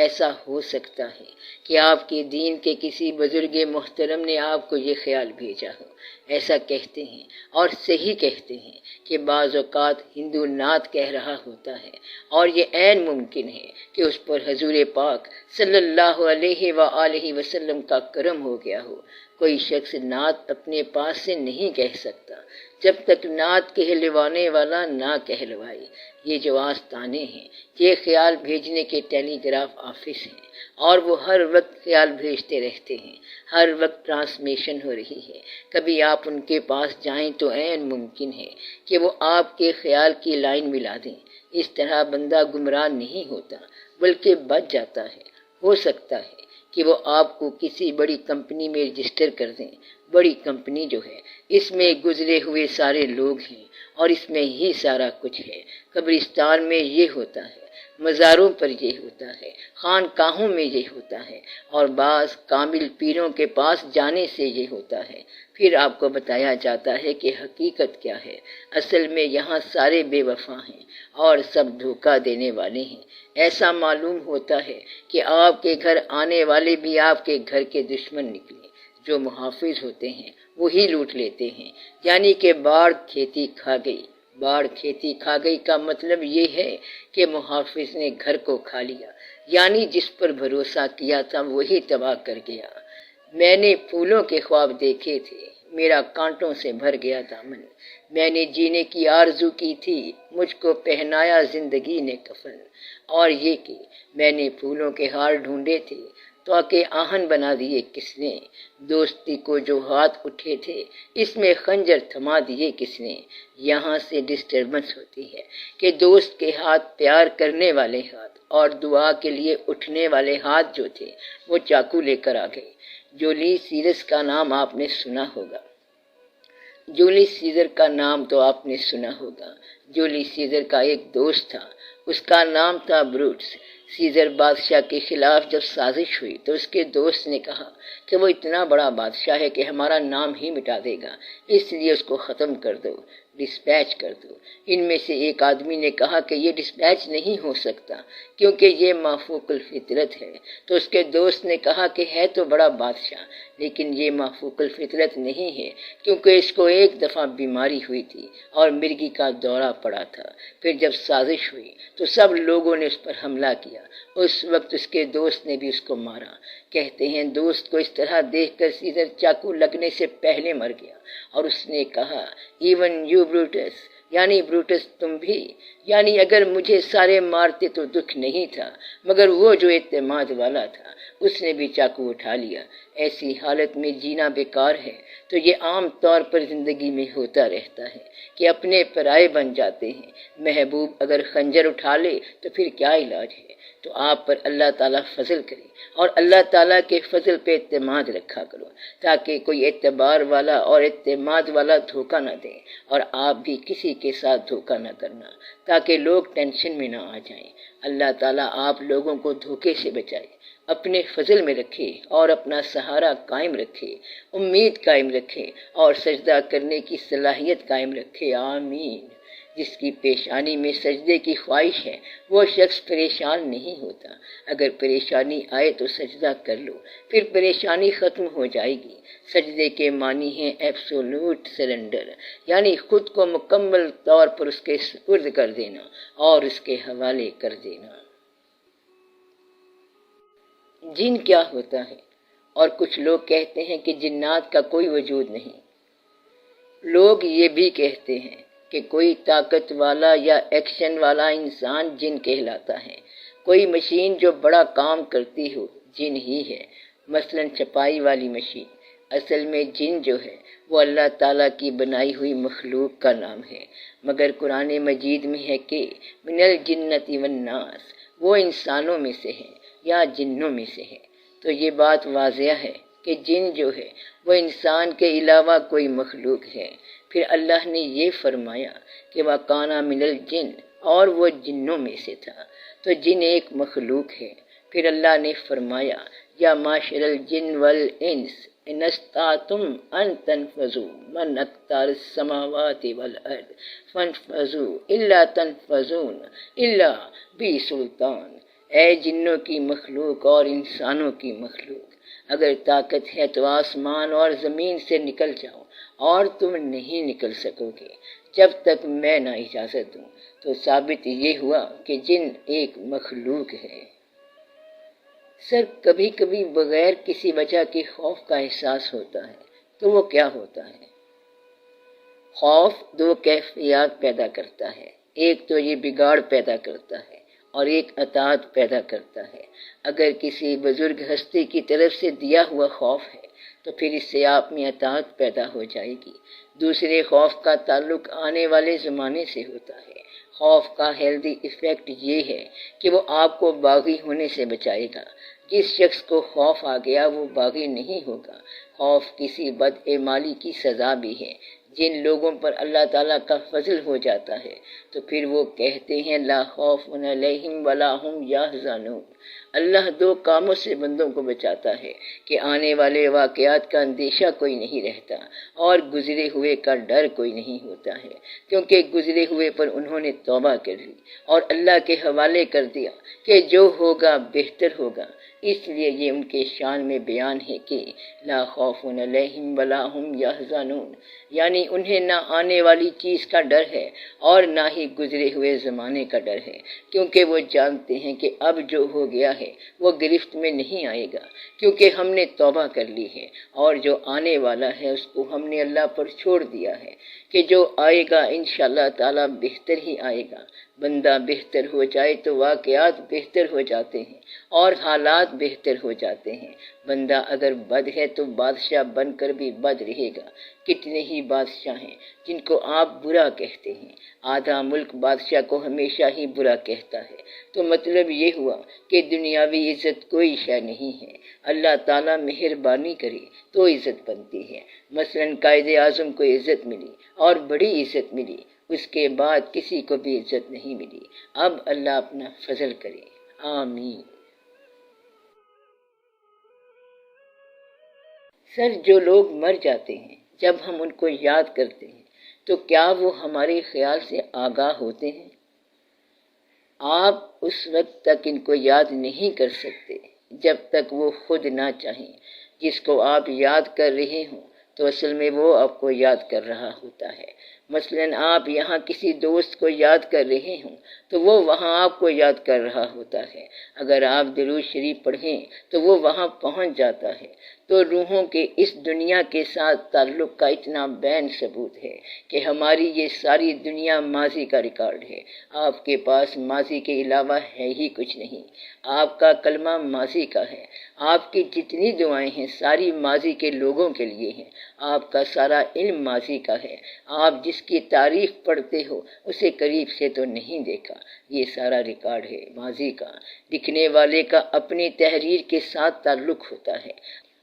ایسا ہو سکتا ہے کہ آپ کے دین کے کسی بزرگ محترم نے آپ کو یہ خیال بھیجا ہو۔ ایسا کہتے ہیں اور صحیح کہتے ہیں کہ بعض اوقات ہندو نعت کہہ رہا ہوتا ہے، اور یہ عین ممکن ہے کہ اس پر حضور پاک صلی اللہ علیہ وآلہ وسلم کا کرم ہو گیا ہو۔ کوئی شخص نعت اپنے پاس سے نہیں کہہ سکتا جب تک نعت کہلوانے والا نہ کہلوائے۔ یہ جو آستانے ہیں، یہ خیال بھیجنے کے ٹیلی گراف آفس ہیں، اور وہ ہر وقت خیال بھیجتے رہتے ہیں۔ ہر وقت ٹرانسمیشن ہو رہی ہے۔ کبھی آپ ان کے پاس جائیں تو عین ممکن ہے کہ وہ آپ کے خیال کی لائن ملا دیں۔ اس طرح بندہ گمراہ نہیں ہوتا بلکہ بچ جاتا ہے۔ ہو سکتا ہے کہ وہ آپ کو کسی بڑی کمپنی میں رجسٹر کر دیں۔ بڑی کمپنی جو ہے، اس میں گزرے ہوئے سارے لوگ ہیں اور اس میں ہی سارا کچھ ہے۔ قبرستان میں یہ ہوتا ہے، مزاروں پر یہ ہوتا ہے، خانقاہوں میں یہ ہوتا ہے، اور بعض کامل پیروں کے پاس جانے سے یہ ہوتا ہے۔ پھر آپ کو بتایا جاتا ہے کہ حقیقت کیا ہے۔ اصل میں یہاں سارے بے وفا ہیں اور سب دھوکہ دینے والے ہیں۔ ایسا معلوم ہوتا ہے کہ آپ کے گھر آنے والے بھی آپ کے گھر کے دشمن نکلے۔ جو محافظ ہوتے ہیں وہی لوٹ لیتے ہیں، یعنی کہ باڑ کھیتی کھا گئی۔ باڑ کھیتی کھا گئی کا مطلب یہ ہے کہ محافظ نے گھر کو کھا لیا، یعنی جس پر بھروسہ کیا تھا وہی تباہ کر گیا۔ میں نے پھولوں کے خواب دیکھے تھے، میرا کانٹوں سے بھر گیا دامن۔ میں نے جینے کی آرزو کی تھی، مجھ کو پہنایا زندگی نے کفن۔ اور یہ کہ میں نے پھولوں کے ہار ڈھونڈے تھے تو کہ آہن بنا دیے کس نے۔ دوستی کو جو ہاتھ اٹھے تھے اس میں خنجر تھما دیے کس نے۔ یہاں سے ڈسٹربنس ہوتی ہے کہ دوست کے ہاتھ، پیار کرنے والے ہاتھ اور دعا کے لیے اٹھنے والے ہاتھ جو تھے وہ چاقو لے کر آ گئے۔ جولی سیزر کا نام آپ نے سنا ہوگا۔ جولی سیزر کا نام تو آپ نے سنا ہوگا۔ جولی سیزر کا ایک دوست تھا، اس کا نام تھا بروٹس۔ سیزر بادشاہ کے خلاف جب سازش ہوئی تو اس کے دوست نے کہا کہ وہ اتنا بڑا بادشاہ ہے کہ ہمارا نام ہی مٹا دے گا، اس لیے اس کو ختم کر دو۔ ڈسپیچ کر دو۔ ان میں سے ایک آدمی نے کہا کہ یہ ڈسپیچ نہیں ہو سکتا کیونکہ یہ مافوق الفطرت ہے۔ تو اس کے دوست نے کہا کہ ہے تو بڑا بادشاہ، لیکن یہ مافوق الفطرت نہیں ہے کیونکہ اس کو ایک دفعہ بیماری ہوئی تھی اور مرگی کا دورہ پڑا تھا۔ پھر جب سازش ہوئی تو سب لوگوں نے اس پر حملہ کیا، اس وقت اس کے دوست نے بھی اس کو مارا۔ کہتے ہیں دوست کو اس طرح دیکھ کر سیزر چاقو لگنے سے پہلے مر گیا، اور اس نے کہا ایون یو بروٹس، یعنی بروٹس تم بھی، یعنی اگر مجھے سارے مارتے تو دکھ نہیں تھا، مگر وہ جو اعتماد والا تھا اس نے بھی چاقو اٹھا لیا۔ ایسی حالت میں جینا بیکار ہے۔ تو یہ عام طور پر زندگی میں ہوتا رہتا ہے کہ اپنے پرائے بن جاتے ہیں۔ محبوب اگر خنجر اٹھا لے تو پھر کیا علاج ہے؟ تو آپ پر اللہ تعالیٰ فضل کرے اور اللہ تعالیٰ کے فضل پہ اعتماد رکھا کرو، تاکہ کوئی اعتبار والا اور اعتماد والا دھوکہ نہ دے، اور آپ بھی کسی کے ساتھ دھوکہ نہ کرنا، تاکہ لوگ ٹینشن میں نہ آ جائیں۔ اللہ تعالیٰ آپ لوگوں کو دھوکے سے بچائے، اپنے فضل میں رکھے اور اپنا سہارا قائم رکھے، امید قائم رکھے اور سجدہ کرنے کی صلاحیت قائم رکھے، آمین۔ جس کی پیشانی میں سجدے کی خواہش ہے وہ شخص پریشان نہیں ہوتا۔ اگر پریشانی آئے تو سجدہ کر لو، پھر پریشانی ختم ہو جائے گی۔ سجدے کے معنی ہیں ایبسولوٹ سرنڈر، یعنی خود کو مکمل طور پر اس کے سپرد کر دینا اور اس کے حوالے کر دینا۔ جن کیا ہوتا ہے؟ اور کچھ لوگ کہتے ہیں کہ جنات کا کوئی وجود نہیں۔ لوگ یہ بھی کہتے ہیں کہ کوئی طاقت والا یا ایکشن والا انسان جن کہلاتا ہے۔ کوئی مشین جو بڑا کام کرتی ہو جن ہی ہے، مثلا چھپائی والی مشین۔ اصل میں جن جو ہے وہ اللہ تعالیٰ کی بنائی ہوئی مخلوق کا نام ہے، مگر قرآن مجید میں ہے کہ من الجنۃ والناس، وہ انسانوں میں سے ہے یا جنوں میں سے ہے۔ تو یہ بات واضح ہے کہ جن جو ہے وہ انسان کے علاوہ کوئی مخلوق ہے۔ پھر اللہ نے یہ فرمایا کہ وَكَانَ مِنَ الْجِنِّ، اور وہ جنوں میں سے تھا۔ تو جن ایک مخلوق ہے۔ پھر اللہ نے فرمایا یا معاشر الجن والانس ان استطعتم ان تنفذوا من اقطار السماوات والارض فانفذوا الا تنفذون الا بسلطان۔ اے جنوں کی مخلوق اور انسانوں کی مخلوق، اگر طاقت ہے تو آسمان اور زمین سے نکل جاؤ، اور تم نہیں نکل سکو گے جب تک میں نہ اجازت دوں۔ تو ثابت یہ ہوا کہ جن ایک مخلوق ہے۔ سر کبھی کبھی بغیر کسی وجہ کے خوف کا احساس ہوتا ہے، تو وہ کیا ہوتا ہے؟ خوف دو کیفیات پیدا کرتا ہے، ایک تو یہ بگاڑ پیدا کرتا ہے اور ایک اطاعت پیدا کرتا ہے۔ اگر کسی بزرگ ہستی کی طرف سے دیا ہوا خوف ہے تو پھر اس سے آپ میں اطاعت پیدا ہو جائے گی۔ دوسرے خوف کا تعلق آنے والے زمانے سے ہوتا ہے۔ خوف کا ہیلدی ایفیکٹ یہ ہے کہ وہ آپ کو باغی ہونے سے بچائے گا۔ جس شخص کو خوف آ گیا وہ باغی نہیں ہوگا۔ خوف کسی بد اعمالی کی سزا بھی ہے۔ جن لوگوں پر اللہ تعالیٰ کا فضل ہو جاتا ہے تو پھر وہ کہتے ہیں لا خوف علیہم ولا هم یحزنون۔ اللہ دو کاموں سے بندوں کو بچاتا ہے کہ آنے والے واقعات کا اندیشہ کوئی نہیں رہتا اور گزرے ہوئے کا ڈر کوئی نہیں ہوتا ہے، کیونکہ گزرے ہوئے پر انہوں نے توبہ کر لی اور اللہ کے حوالے کر دیا کہ جو ہوگا بہتر ہوگا۔ اس لیے یہ ان کے شان میں بیان ہے کہ لا خوف علیہم ولا هم یحزنون، یعنی انہیں نہ آنے والی چیز کا ڈر ہے اور نہ ہی گزرے ہوئے زمانے کا ڈر ہے، کیونکہ وہ جانتے ہیں کہ اب جو ہو گیا ہے وہ گرفت میں نہیں آئے گا، کیونکہ ہم نے توبہ کر لی ہے، اور جو آنے والا ہے اس کو ہم نے اللہ پر چھوڑ دیا ہے کہ جو آئے گا انشاءاللہ تعالی بہتر ہی آئے گا۔ بندہ بہتر ہو جائے تو واقعات بہتر ہو جاتے ہیں اور حالات بہتر ہو جاتے ہیں۔ بندہ اگر بد ہے تو بادشاہ بن کر بھی بد رہے گا۔ کتنے ہی بادشاہ ہیں جن کو آپ برا کہتے ہیں۔ آدھا ملک بادشاہ کو ہمیشہ ہی برا کہتا ہے، تو مطلب یہ ہوا کہ دنیاوی عزت کوئی شے نہیں ہے۔ اللہ تعالیٰ مہربانی کرے تو عزت بنتی ہے۔ مثلا قائد اعظم کو عزت ملی اور بڑی عزت ملی، اس کے بعد کسی کو بھی عزت نہیں ملی۔ اب اللہ اپنا فضل کرے، آمین۔ سر جو لوگ مر جاتے ہیں جب ہم ان کو یاد کرتے ہیں تو کیا وہ ہمارے خیال سے آگاہ ہوتے ہیں؟ آپ اس وقت تک ان کو یاد نہیں کر سکتے جب تک وہ خود نہ چاہیں۔ جس کو آپ یاد کر رہے ہوں تو اصل میں وہ آپ کو یاد کر رہا ہوتا ہے۔ مثلاً آپ یہاں کسی دوست کو یاد کر رہے ہوں تو وہ وہاں آپ کو یاد کر رہا ہوتا ہے۔ اگر آپ درود شریف پڑھیں تو وہ وہاں پہنچ جاتا ہے۔ تو روحوں کے اس دنیا کے ساتھ تعلق کا اتنا بین ثبوت ہے کہ ہماری یہ ساری دنیا ماضی کا ریکارڈ ہے۔ آپ کے پاس ماضی کے علاوہ ہے ہی کچھ نہیں۔ آپ کا کلمہ ماضی کا ہے۔ آپ کی جتنی دعائیں ہیں ساری ماضی کے لوگوں کے لیے ہیں۔ آپ کا سارا علم ماضی کا ہے۔ آپ جس کی تاریخ پڑھتے ہو اسے قریب سے تو نہیں دیکھا۔ یہ سارا ریکارڈ ہے ماضی کا۔ لکھنے والے کا اپنی تحریر کے ساتھ تعلق ہوتا ہے۔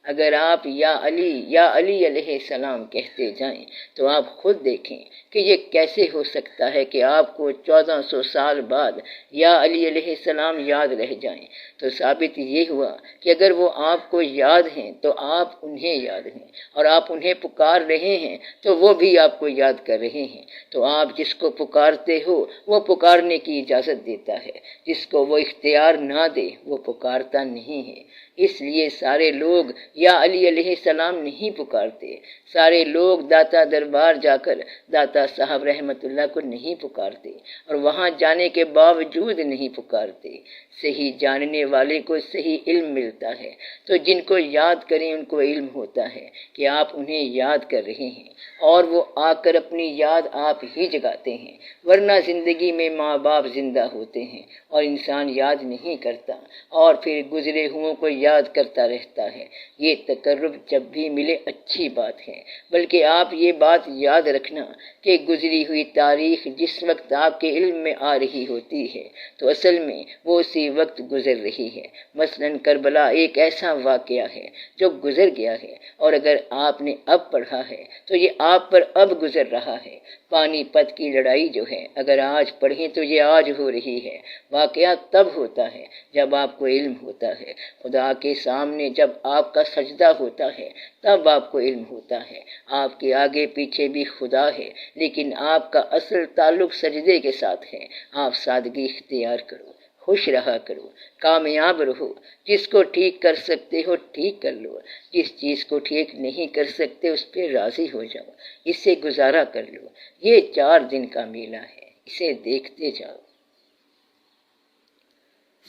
اگر آپ یا علی علیہ السلام کہتے جائیں تو آپ خود دیکھیں کہ یہ کیسے ہو سکتا ہے کہ آپ کو 1400 سال بعد یا علی علیہ السلام یاد رہ جائیں۔ تو ثابت یہ ہوا کہ اگر وہ آپ کو یاد ہیں تو آپ انہیں یاد ہیں، اور آپ انہیں پکار رہے ہیں تو وہ بھی آپ کو یاد کر رہے ہیں۔ تو آپ جس کو پکارتے ہو وہ پکارنے کی اجازت دیتا ہے، جس کو وہ اختیار نہ دے وہ پکارتا نہیں ہے۔ اس لیے سارے لوگ یا علی علیہ السلام نہیں پکارتے۔ سارے لوگ داتا دربار جا کر داتا صاحب رحمت اللہ کو نہیں پکارتے، اور وہاں جانے کے باوجود نہیں پکارتے۔ صحیح جاننے والے کو صحیح علم ملتا ہے، تو جن کو یاد کریں ان کو علم ہوتا ہے کہ آپ انہیں یاد کر رہے ہیں، اور وہ آ کر اپنی یاد آپ ہی جگاتے ہیں۔ ورنہ زندگی میں ماں باپ زندہ ہوتے ہیں اور انسان یاد نہیں کرتا، اور پھر گزرے ہوں کو یاد کرتا رہتا ہے۔ یہ تقرب جب بھی ملے اچھی بات ہے، بلکہ آپ یہ بات یاد رکھنا کہ گزری ہوئی تاریخ جس وقت آپ کے علم میں آ رہی ہوتی ہے تو اصل میں وہ اسی وقت گزر رہی ہے۔ مثلاً کربلا ایک ایسا واقعہ ہے جو گزر گیا ہے، اور اگر آپ نے اب پڑھا ہے تو یہ آپ پر اب گزر رہا ہے۔ پانی پت کی لڑائی جو ہے اگر آج پڑھیں تو یہ آج ہو رہی ہے۔ واقعہ تب ہوتا ہے جب آپ کو علم ہوتا ہے۔ خدا کے سامنے جب آپ کا سجدہ ہوتا ہے تب آپ کو علم ہوتا ہے۔ آپ کے آگے پیچھے بھی خدا ہے، لیکن آپ کا اصل تعلق سجدے کے ساتھ ہے۔ آپ سادگی اختیار کرو، خوش رہا کرو، کامیاب رہو۔ جس کو ٹھیک کر سکتے ہو ٹھیک کر لو، جس چیز کو ٹھیک نہیں کر سکتے اس پہ راضی ہو جاؤ، اس سے گزارا کر لو۔ یہ 4 دن کا میلہ ہے، اسے دیکھتے جاؤ۔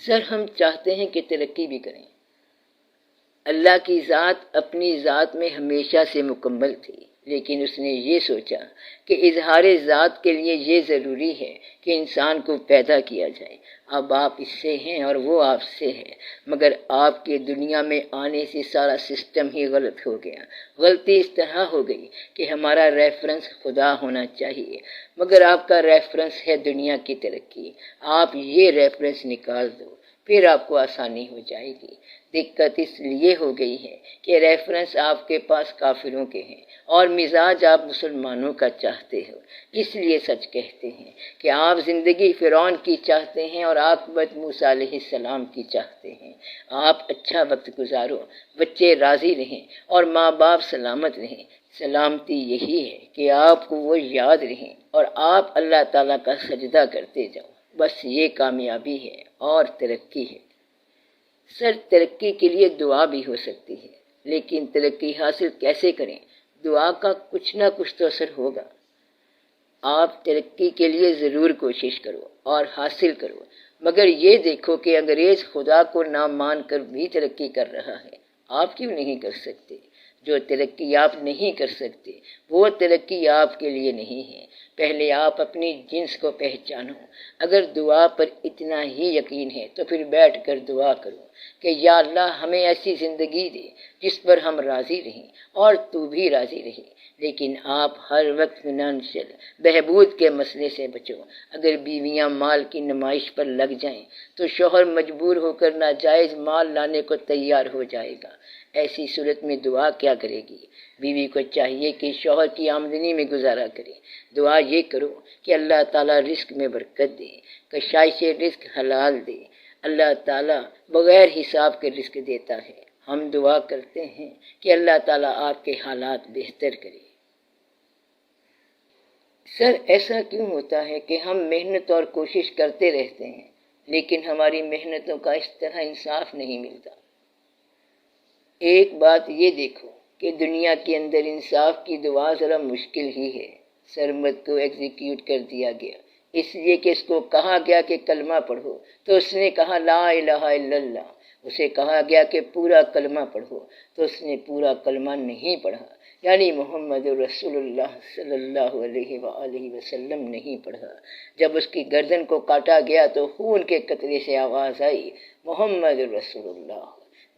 سر ہم چاہتے ہیں کہ ترقی بھی کریں۔ اللہ کی ذات اپنی ذات میں ہمیشہ سے مکمل تھی، لیکن اس نے یہ سوچا کہ اظہار ذات کے لیے یہ ضروری ہے کہ انسان کو پیدا کیا جائے۔ اب آپ اس سے ہیں اور وہ آپ سے ہے، مگر آپ کے دنیا میں آنے سے سارا سسٹم ہی غلط ہو گیا۔ غلطی اس طرح ہو گئی کہ ہمارا ریفرنس خدا ہونا چاہیے، مگر آپ کا ریفرنس ہے دنیا کی ترقی۔ آپ یہ ریفرنس نکال دو، پھر آپ کو آسانی ہو جائے گی۔ دقت اس لیے ہو گئی ہے کہ ریفرنس آپ کے پاس کافروں کے ہیں اور مزاج آپ مسلمانوں کا چاہتے ہو۔ اس لیے سچ کہتے ہیں کہ آپ زندگی فرعون کی چاہتے ہیں اور عاقبت موسیٰ علیہ السلام کی چاہتے ہیں۔ آپ اچھا وقت گزارو، بچے راضی رہیں اور ماں باپ سلامت رہیں۔ سلامتی یہی ہے کہ آپ کو وہ یاد رہیں اور آپ اللہ تعالیٰ کا سجدہ کرتے جاؤ۔ بس یہ کامیابی ہے اور ترقی ہے۔ سر ترقی کے لیے دعا بھی ہو سکتی ہے، لیکن ترقی حاصل کیسے کریں؟ دعا کا کچھ نہ کچھ تو اثر ہوگا۔ آپ ترقی کے لیے ضرور کوشش کرو اور حاصل کرو، مگر یہ دیکھو کہ انگریز خدا کو نہ مان کر بھی ترقی کر رہا ہے، آپ کیوں نہیں کر سکتے؟ جو ترقی آپ نہیں کر سکتے وہ ترقی آپ کے لیے نہیں ہے۔ پہلے آپ اپنی جنس کو پہچانو۔ اگر دعا پر اتنا ہی یقین ہے تو پھر بیٹھ کر دعا کرو کہ یا اللہ ہمیں ایسی زندگی دے جس پر ہم راضی رہیں اور تو بھی راضی رہے۔ لیکن آپ ہر وقت فنانشل بہبود کے مسئلے سے بچو۔ اگر بیویاں مال کی نمائش پر لگ جائیں تو شوہر مجبور ہو کر ناجائز مال لانے کو تیار ہو جائے گا۔ ایسی صورت میں دعا کیا کرے گی؟ بیوی کو چاہیے کہ شوہر کی آمدنی میں گزارا کرے۔ دعا یہ کرو کہ اللہ تعالیٰ رزق میں برکت دے، کشائش رزق حلال دے۔ اللہ تعالیٰ بغیر حساب کے رزق دیتا ہے۔ ہم دعا کرتے ہیں کہ اللہ تعالیٰ آپ کے حالات بہتر کرے۔ سر ایسا کیوں ہوتا ہے کہ ہم محنت اور کوشش کرتے رہتے ہیں لیکن ہماری محنتوں کا اس طرح انصاف نہیں ملتا؟ ایک بات یہ دیکھو کہ دنیا کے اندر انصاف کی دعا ذرا مشکل ہی ہے۔ سرمد کو ایگزیکیوٹ کر دیا گیا اس لیے کہ اس کو کہا گیا کہ کلمہ پڑھو تو اس نے کہا لا الہ الا اللہ۔ اسے کہا گیا کہ پورا کلمہ پڑھو تو اس نے پورا کلمہ نہیں پڑھا، یعنی محمد رسول اللہ صلی اللہ علیہ وآلہ وسلم نہیں پڑھا۔ جب اس کی گردن کو کاٹا گیا تو خون کے قطرے سے آواز آئی محمد رسول اللہ۔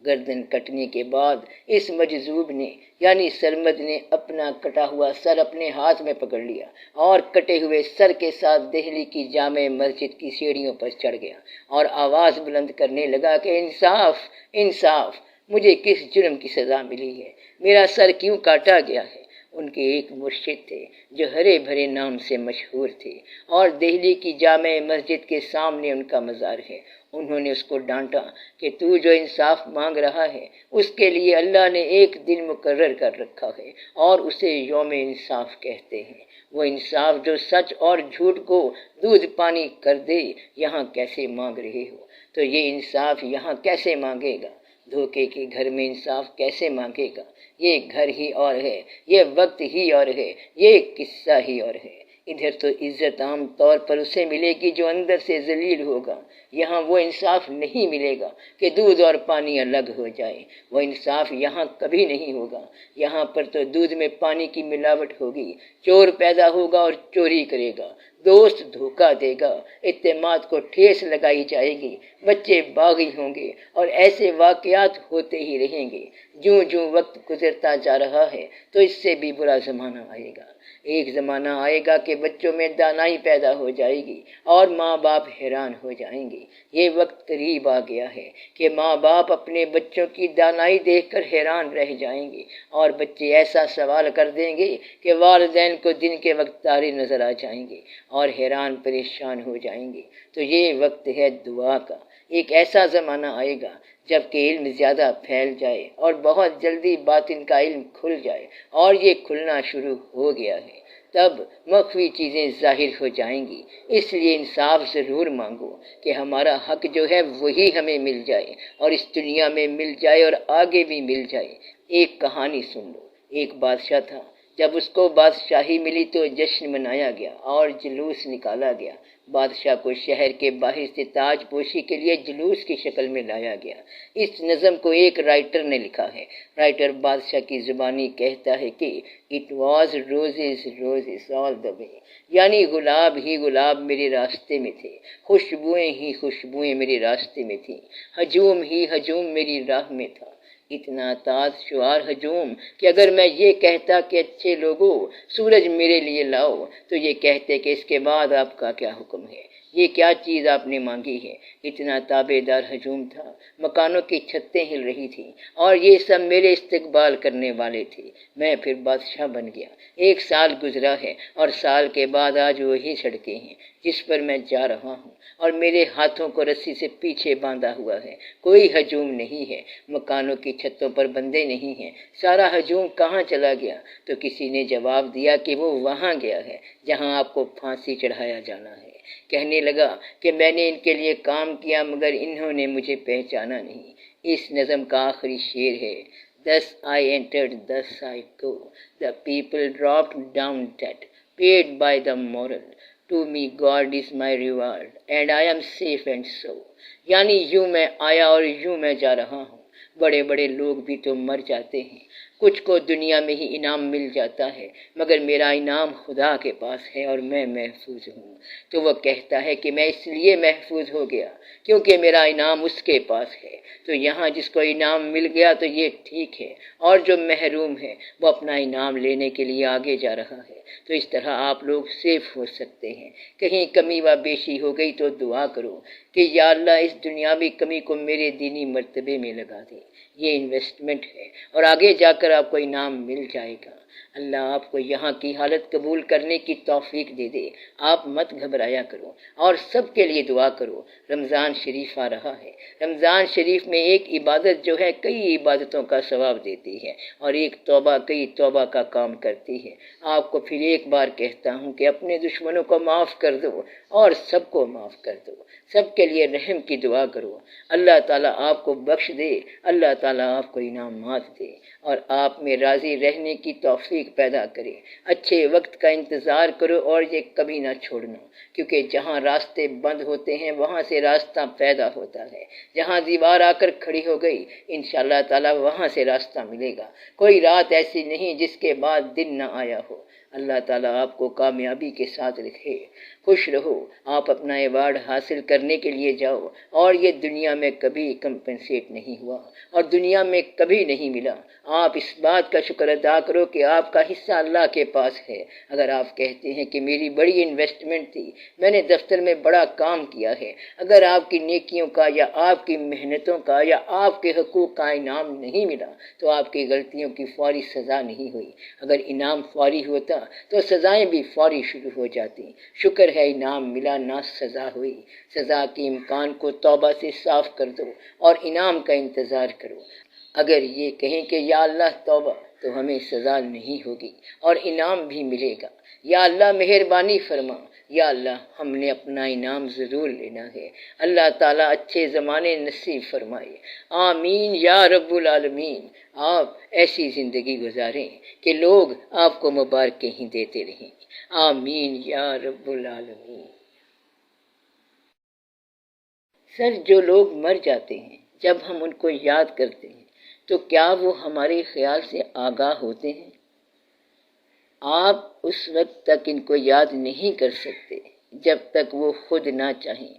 گردن کٹنے کے بعد اس مجذوب نے یعنی سرمد نے اپنا کٹا ہوا سر اپنے ہاتھ میں پکڑ لیا اور کٹے ہوئے سر کے ساتھ دہلی کی جامع مسجد کی سیڑھیوں پر چڑھ گیا اور آواز بلند کرنے لگا کہ انصاف، انصاف، مجھے کس جرم کی سزا ملی ہے، میرا سر کیوں کاٹا گیا ہے؟ ان کے ایک مرشد تھے جو ہرے بھرے نام سے مشہور تھے اور دہلی کی جامع مسجد کے سامنے ان کا مزار ہے۔ انہوں نے اس کو ڈانٹا کہ تو جو انصاف مانگ رہا ہے اس کے لیے اللہ نے ایک دن مقرر کر رکھا ہے اور اسے یوم انصاف کہتے ہیں۔ وہ انصاف جو سچ اور جھوٹ کو دودھ پانی کر دے یہاں کیسے مانگ رہے ہو؟ تو یہ انصاف یہاں کیسے مانگے گا؟ دھوکے کے گھر میں انصاف کیسے مانگے گا؟ یہ گھر ہی اور ہے، یہ وقت ہی اور ہے، یہ قصہ ہی اور ہے۔ ادھر تو عزت عام طور پر اسے ملے گی جو اندر سے ذلیل ہوگا، یہاں وہ انصاف نہیں ملے گا کہ دودھ اور پانی الگ ہو جائے، وہ انصاف یہاں کبھی نہیں ہوگا۔ یہاں پر تو دودھ میں پانی کی ملاوٹ ہوگی، چور پیدا ہوگا اور چوری کرے گا، دوست دھوکہ دے گا، اعتماد کو ٹھیس لگائی جائے گی، بچے باغی ہوں گے اور ایسے واقعات ہوتے ہی رہیں گے۔ جوں جوں وقت گزرتا جا رہا ہے تو اس سے بھی برا زمانہ آئے گا۔ ایک زمانہ آئے گا کہ بچوں میں دانائی پیدا ہو جائے گی اور ماں باپ حیران ہو جائیں گے۔ یہ وقت قریب آ گیا ہے کہ ماں باپ اپنے بچوں کی دانائی دیکھ کر حیران رہ جائیں گے اور بچے ایسا سوال کر دیں گے کہ والدین کو دن کے وقت تارے نظر آ جائیں گے اور حیران پریشان ہو جائیں گے۔ تو یہ وقت ہے دعا کا۔ ایک ایسا زمانہ آئے گا جب کہ علم زیادہ پھیل جائے اور بہت جلدی باطن کا علم کھل جائے اور یہ کھلنا شروع ہو گیا ہے۔ تب مخفی چیزیں ظاہر ہو جائیں گی۔ اس لیے انصاف ضرور مانگو کہ ہمارا حق جو ہے وہی ہمیں مل جائے اور اس دنیا میں مل جائے اور آگے بھی مل جائے۔ ایک کہانی سن لو۔ ایک بادشاہ تھا، جب اس کو بادشاہی ملی تو جشن منایا گیا اور جلوس نکالا گیا۔ بادشاہ کو شہر کے باہر سے تاج پوشی کے لیے جلوس کی شکل میں لایا گیا۔ اس نظم کو ایک رائٹر نے لکھا ہے۔ رائٹر بادشاہ کی زبانی کہتا ہے کہ اٹ واز روزز روزز آل دا وے، یعنی گلاب ہی گلاب میرے راستے میں تھے، خوشبوئیں ہی خوشبوئیں میرے راستے میں تھیں، ہجوم ہی ہجوم میری راہ میں تھا۔ اتنا تاز شعار ہجوم کہ اگر میں یہ کہتا کہ اچھے لوگوں سورج میرے لیے لاؤ تو یہ کہتے کہ اس کے بعد آپ کا کیا حکم ہے، یہ کیا چیز آپ نے مانگی ہے۔ اتنا تابع دار ہجوم تھا، مکانوں کی چھتیں ہل رہی تھیں اور یہ سب میرے استقبال کرنے والے تھے۔ میں پھر بادشاہ بن گیا۔ ایک سال گزرا ہے اور سال کے بعد آج وہی سڑکیں ہیں جس پر میں جا رہا ہوں اور میرے ہاتھوں کو رسی سے پیچھے باندھا ہوا ہے۔ کوئی ہجوم نہیں ہے، مکانوں کی چھتوں پر بندے نہیں ہیں۔ سارا ہجوم کہاں چلا گیا؟ تو کسی نے جواب دیا کہ وہ وہاں گیا ہے جہاں آپ کو پھانسی چڑھایا جانا ہے۔ کہنے لگا کہ میں نے ان کے لیے کام کیا مگر انہوں نے مجھے پہچانا نہیں۔ اس نظم کا آخری شعر ہے Thus I entered, thus I go. The people dropped down dead, paid by the moral. To me God is my reward, and I am safe and so. یعنی یوں میں آیا اور یوں میں جا رہا ہوں۔ بڑے بڑے لوگ بھی تو مر جاتے ہیں، کچھ کو دنیا میں ہی انعام مل جاتا ہے، مگر میرا انعام خدا کے پاس ہے اور میں محفوظ ہوں۔ تو وہ کہتا ہے کہ میں اس لیے محفوظ ہو گیا کیونکہ میرا انعام اس کے پاس ہے۔ تو یہاں جس کو انعام مل گیا تو یہ ٹھیک ہے، اور جو محروم ہے وہ اپنا انعام لینے کے لیے آگے جا رہا ہے۔ تو اس طرح آپ لوگ سیف ہو سکتے ہیں۔ کہیں کمی و بیشی ہو گئی تو دعا کرو کہ یا اللہ اس دنیاوی کمی کو میرے دینی مرتبے میں لگا دے، یہ انویسٹمنٹ ہے اور آگے جا کر آپ کو انعام مل جائے گا۔ اللہ آپ کو یہاں کی حالت قبول کرنے کی توفیق دے دے۔ آپ مت گھبرایا کرو اور سب کے لیے دعا کرو۔ رمضان شریف آ رہا ہے، رمضان شریف میں ایک عبادت جو ہے کئی عبادتوں کا ثواب دیتی ہے، اور ایک توبہ کئی توبہ کا کام کرتی ہے۔ آپ کو پھر ایک بار کہتا ہوں کہ اپنے دشمنوں کو معاف کر دو اور سب کو معاف کر دو، سب کے لیے رحم کی دعا کرو۔ اللہ تعالیٰ آپ کو بخش دے، اللہ تعالیٰ آپ کو انعامات دے اور آپ میں راضی رہنے کی توفیق پیدا کرے۔ اچھے وقت کا انتظار کرو اور یہ کبھی نہ چھوڑنا، کیونکہ جہاں راستے بند ہوتے ہیں وہاں سے راستہ پیدا ہوتا ہے۔ جہاں دیوار آ کر کھڑی ہو گئی انشاءاللہ تعالیٰ وہاں سے راستہ ملے گا۔ کوئی رات ایسی نہیں جس کے بعد دن نہ آیا ہو۔ اللہ تعالیٰ آپ کو کامیابی کے ساتھ رکھے۔ خوش رہو۔ آپ اپنا ایوارڈ حاصل کرنے کے لیے جاؤ اور یہ دنیا میں کبھی کمپنسیٹ نہیں ہوا اور دنیا میں کبھی نہیں ملا۔ آپ اس بات کا شکر ادا کرو کہ آپ کا حصہ اللہ کے پاس ہے۔ اگر آپ کہتے ہیں کہ میری بڑی انویسٹمنٹ تھی، میں نے دفتر میں بڑا کام کیا ہے، اگر آپ کی نیکیوں کا یا آپ کی محنتوں کا یا آپ کے حقوق کا انعام نہیں ملا تو آپ کی غلطیوں کی فوری سزا نہیں ہوئی۔ اگر انعام فوری ہوتا تو سزائیں بھی فوری شروع ہو جاتی۔ شکر ہے انعام ملا نہ سزا ہوئی۔ سزا کے امکان کو توبہ سے صاف کر دو اور انعام کا انتظار کرو۔ اگر یہ کہیں کہ یا اللہ توبہ، تو ہمیں سزا نہیں ہوگی اور انعام بھی ملے گا۔ یا اللہ مہربانی فرما، یا اللہ ہم نے اپنا انعام ضرور لینا ہے۔ اللہ تعالیٰ اچھے زمانے نصیب فرمائے۔ آمین یا رب العالمین۔ آپ ایسی زندگی گزاریں کہ لوگ آپ کو مبارکیں ہی دیتے رہیں۔ آمین یا رب العالمین۔ سر جو لوگ مر جاتے ہیں جب ہم ان کو یاد کرتے ہیں تو کیا وہ ہمارے خیال سے آگاہ ہوتے ہیں؟ آپ اس وقت تک ان کو یاد نہیں کر سکتے جب تک وہ خود نہ چاہیں۔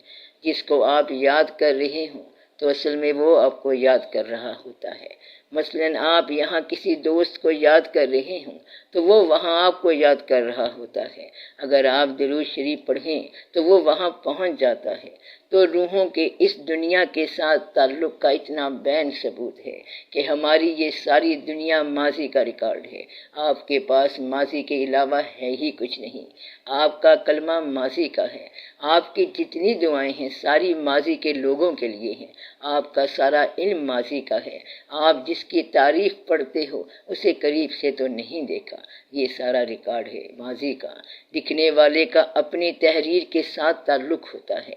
جس کو آپ یاد کر رہے ہوں تو اصل میں وہ آپ کو یاد کر رہا ہوتا ہے۔ مثلاً آپ یہاں کسی دوست کو یاد کر رہے ہوں تو وہ وہاں آپ کو یاد کر رہا ہوتا ہے۔ اگر آپ درود شریف پڑھیں تو وہ وہاں پہنچ جاتا ہے۔ تو روحوں کے اس دنیا کے ساتھ تعلق کا اتنا بین ثبوت ہے کہ ہماری یہ ساری دنیا ماضی کا ریکارڈ ہے۔ آپ کے پاس ماضی کے علاوہ ہے ہی کچھ نہیں۔ آپ کا کلمہ ماضی کا ہے۔ آپ کی جتنی دعائیں ہیں ساری ماضی کے لوگوں کے لیے ہیں۔ آپ کا سارا علم ماضی کا ہے۔ آپ جس کی تاریخ پڑھتے ہو اسے قریب سے تو نہیں دیکھا۔ یہ سارا ریکارڈ ہے ماضی کا۔ لکھنے والے کا اپنی تحریر کے ساتھ تعلق ہوتا ہے۔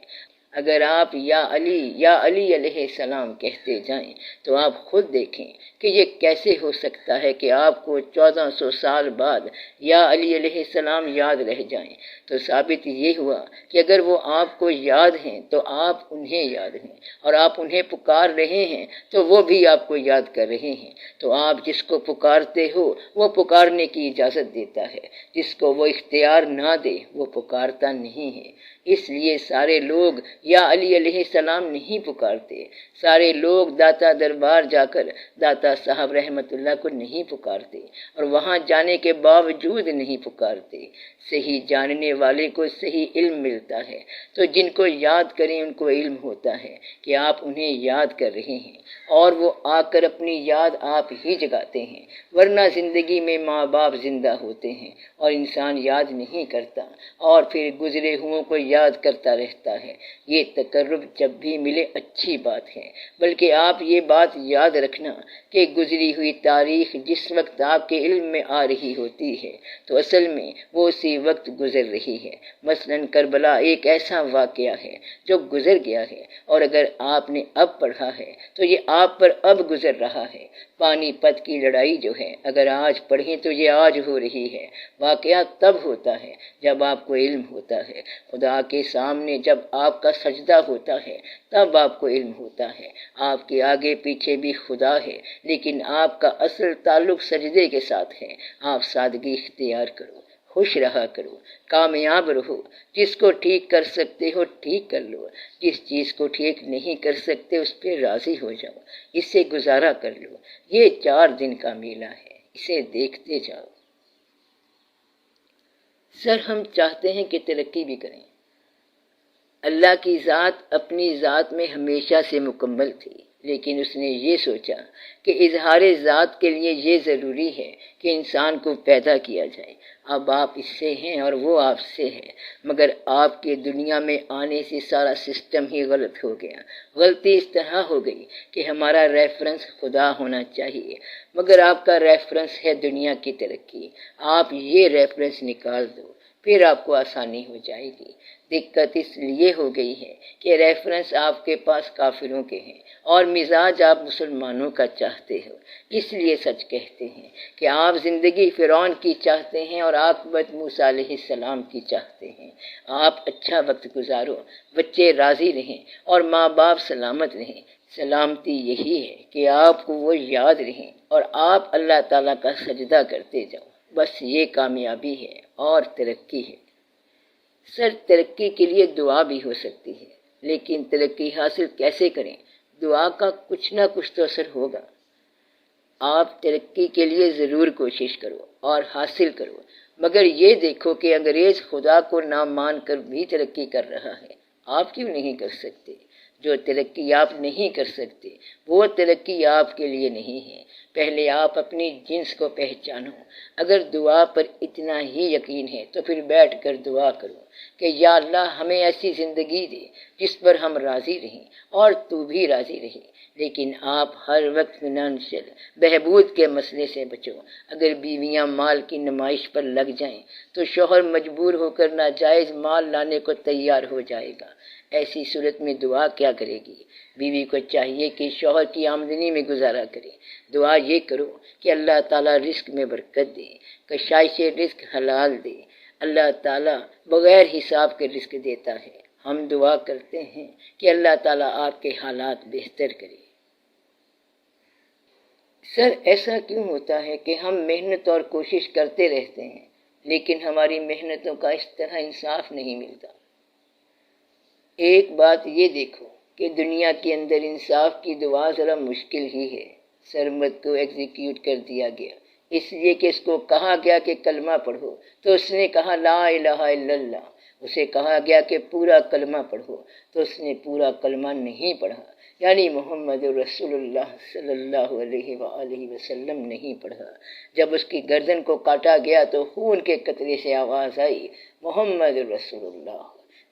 اگر آپ یا علی علیہ السلام کہتے جائیں تو آپ خود دیکھیں کہ یہ کیسے ہو سکتا ہے کہ آپ کو 1400 سال بعد یا علی علیہ السلام یاد رہ جائیں۔ تو ثابت یہ ہوا کہ اگر وہ آپ کو یاد ہیں تو آپ انہیں یاد ہیں، اور آپ انہیں پکار رہے ہیں تو وہ بھی آپ کو یاد کر رہے ہیں۔ تو آپ جس کو پکارتے ہو وہ پکارنے کی اجازت دیتا ہے، جس کو وہ اختیار نہ دے وہ پکارتا نہیں ہے۔ اس لیے سارے لوگ یا علی علیہ السلام نہیں پکارتے۔ سارے لوگ داتا دربار جا کر داتا صاحب رحمت اللہ کو نہیں پکارتے، اور وہاں جانے کے باوجود نہیں پکارتے۔ صحیح جاننے والے کو صحیح علم ملتا ہے، تو جن کو یاد کریں ان کو علم ہوتا ہے کہ آپ انہیں یاد کر رہے ہیں، اور وہ آ کر اپنی یاد آپ ہی جگاتے ہیں۔ ورنہ زندگی میں ماں باپ زندہ ہوتے ہیں اور انسان یاد نہیں کرتا، اور پھر گزرے ہوئوں کو یاد کرتا رہتا ہے۔ یہ تقرب جب بھی ملے اچھی بات ہے، بلکہ آپ یہ بات یاد رکھنا کہ گزری ہوئی تاریخ جس وقت آپ کے علم میں آ رہی ہوتی ہے تو اصل میں وہ اسی وقت گزر رہی ہے۔ مثلاً کربلا ایک ایسا واقعہ ہے جو گزر گیا ہے، اور اگر آپ نے اب پڑھا ہے تو یہ آپ پر اب گزر رہا ہے۔ پانی پت کی لڑائی جو ہے اگر آج پڑھیں تو یہ آج ہو رہی ہے۔ واقعہ تب ہوتا ہے جب آپ کو علم ہوتا ہے۔ خدا کے سامنے جب آپ کا سجدہ ہوتا ہے تب آپ کو علم ہوتا ہے۔ آپ کے آگے پیچھے بھی خدا ہے، لیکن آپ کا اصل تعلق سجدے کے ساتھ ہے۔ آپ سادگی اختیار کرو، خوش رہا کرو، کامیاب رہو۔ جس کو ٹھیک کر سکتے ہو ٹھیک کر لو، جس چیز کو ٹھیک نہیں کر سکتے اس پہ راضی ہو جاؤ، اس سے گزارا کر لو۔ یہ 4 دن کا میلہ ہے، اسے دیکھتے جاؤ۔ سر ہم چاہتے ہیں کہ ترقی بھی کریں، اللہ کی ذات اپنی ذات میں ہمیشہ سے مکمل تھی، لیکن اس نے یہ سوچا کہ اظہار ذات کے لیے یہ ضروری ہے کہ انسان کو پیدا کیا جائے۔ اب آپ اس سے ہیں اور وہ آپ سے ہے، مگر آپ کے دنیا میں آنے سے سارا سسٹم ہی غلط ہو گیا۔ غلطی اس طرح ہو گئی کہ ہمارا ریفرنس خدا ہونا چاہیے، مگر آپ کا ریفرنس ہے دنیا کی ترقی۔ آپ یہ ریفرنس نکال دو، پھر آپ کو آسانی ہو جائے گی۔ دقت اس لیے ہو گئی ہے کہ ریفرنس آپ کے پاس کافروں کے ہیں اور مزاج آپ مسلمانوں کا چاہتے ہو۔ اس لیے سچ کہتے ہیں کہ آپ زندگی فرعون کی چاہتے ہیں اور عاقبت موسیٰ علیہ السلام کی چاہتے ہیں۔ آپ اچھا وقت گزارو، بچے راضی رہیں اور ماں باپ سلامت رہیں۔ سلامتی یہی ہے کہ آپ کو وہ یاد رہیں اور آپ اللہ تعالیٰ کا سجدہ کرتے جاؤ، بس یہ کامیابی ہے اور ترقی ہے۔ سر ترقی کے لیے دعا بھی ہو سکتی ہے، لیکن ترقی حاصل کیسے کریں؟ دعا کا کچھ نہ کچھ تو اثر ہوگا۔ آپ ترقی کے لیے ضرور کوشش کرو اور حاصل کرو، مگر یہ دیکھو کہ انگریز خدا کو نہ مان کر بھی ترقی کر رہا ہے، آپ کیوں نہیں کر سکتے؟ جو ترقی آپ نہیں کر سکتے وہ ترقی آپ کے لیے نہیں ہے۔ پہلے آپ اپنی جنس کو پہچانو۔ اگر دعا پر اتنا ہی یقین ہے تو پھر بیٹھ کر دعا کرو کہ یا اللہ ہمیں ایسی زندگی دے جس پر ہم راضی رہیں اور تو بھی راضی رہے۔ لیکن آپ ہر وقت فنانشل بہبود کے مسئلے سے بچو۔ اگر بیویاں مال کی نمائش پر لگ جائیں تو شوہر مجبور ہو کر ناجائز مال لانے کو تیار ہو جائے گا۔ ایسی صورت میں دعا کیا کرے گی؟ بیوی کو چاہیے کہ شوہر کی آمدنی میں گزارا کرے۔ دعا یہ کرو کہ اللہ تعالیٰ رزق میں برکت دے، کشائش رزق حلال دے۔ اللہ تعالیٰ بغیر حساب کے رزق دیتا ہے۔ ہم دعا کرتے ہیں کہ اللہ تعالیٰ آپ کے حالات بہتر کرے۔ سر ایسا کیوں ہوتا ہے کہ ہم محنت اور کوشش کرتے رہتے ہیں لیکن ہماری محنتوں کا اس طرح انصاف نہیں ملتا؟ ایک بات یہ دیکھو کہ دنیا کے اندر انصاف کی دعا ذرا مشکل ہی ہے۔ سرمد کو ایگزیکیوٹ کر دیا گیا اس لیے کہ اس کو کہا گیا کہ کلمہ پڑھو تو اس نے کہا لا الہ الا اللہ۔ اسے کہا گیا کہ پورا کلمہ پڑھو تو اس نے پورا کلمہ نہیں پڑھا، یعنی محمد رسول اللہ صلی اللہ علیہ وآلہ وسلم نہیں پڑھا۔ جب اس کی گردن کو کاٹا گیا تو خون کے قطرے سے آواز آئی محمد رسول اللہ۔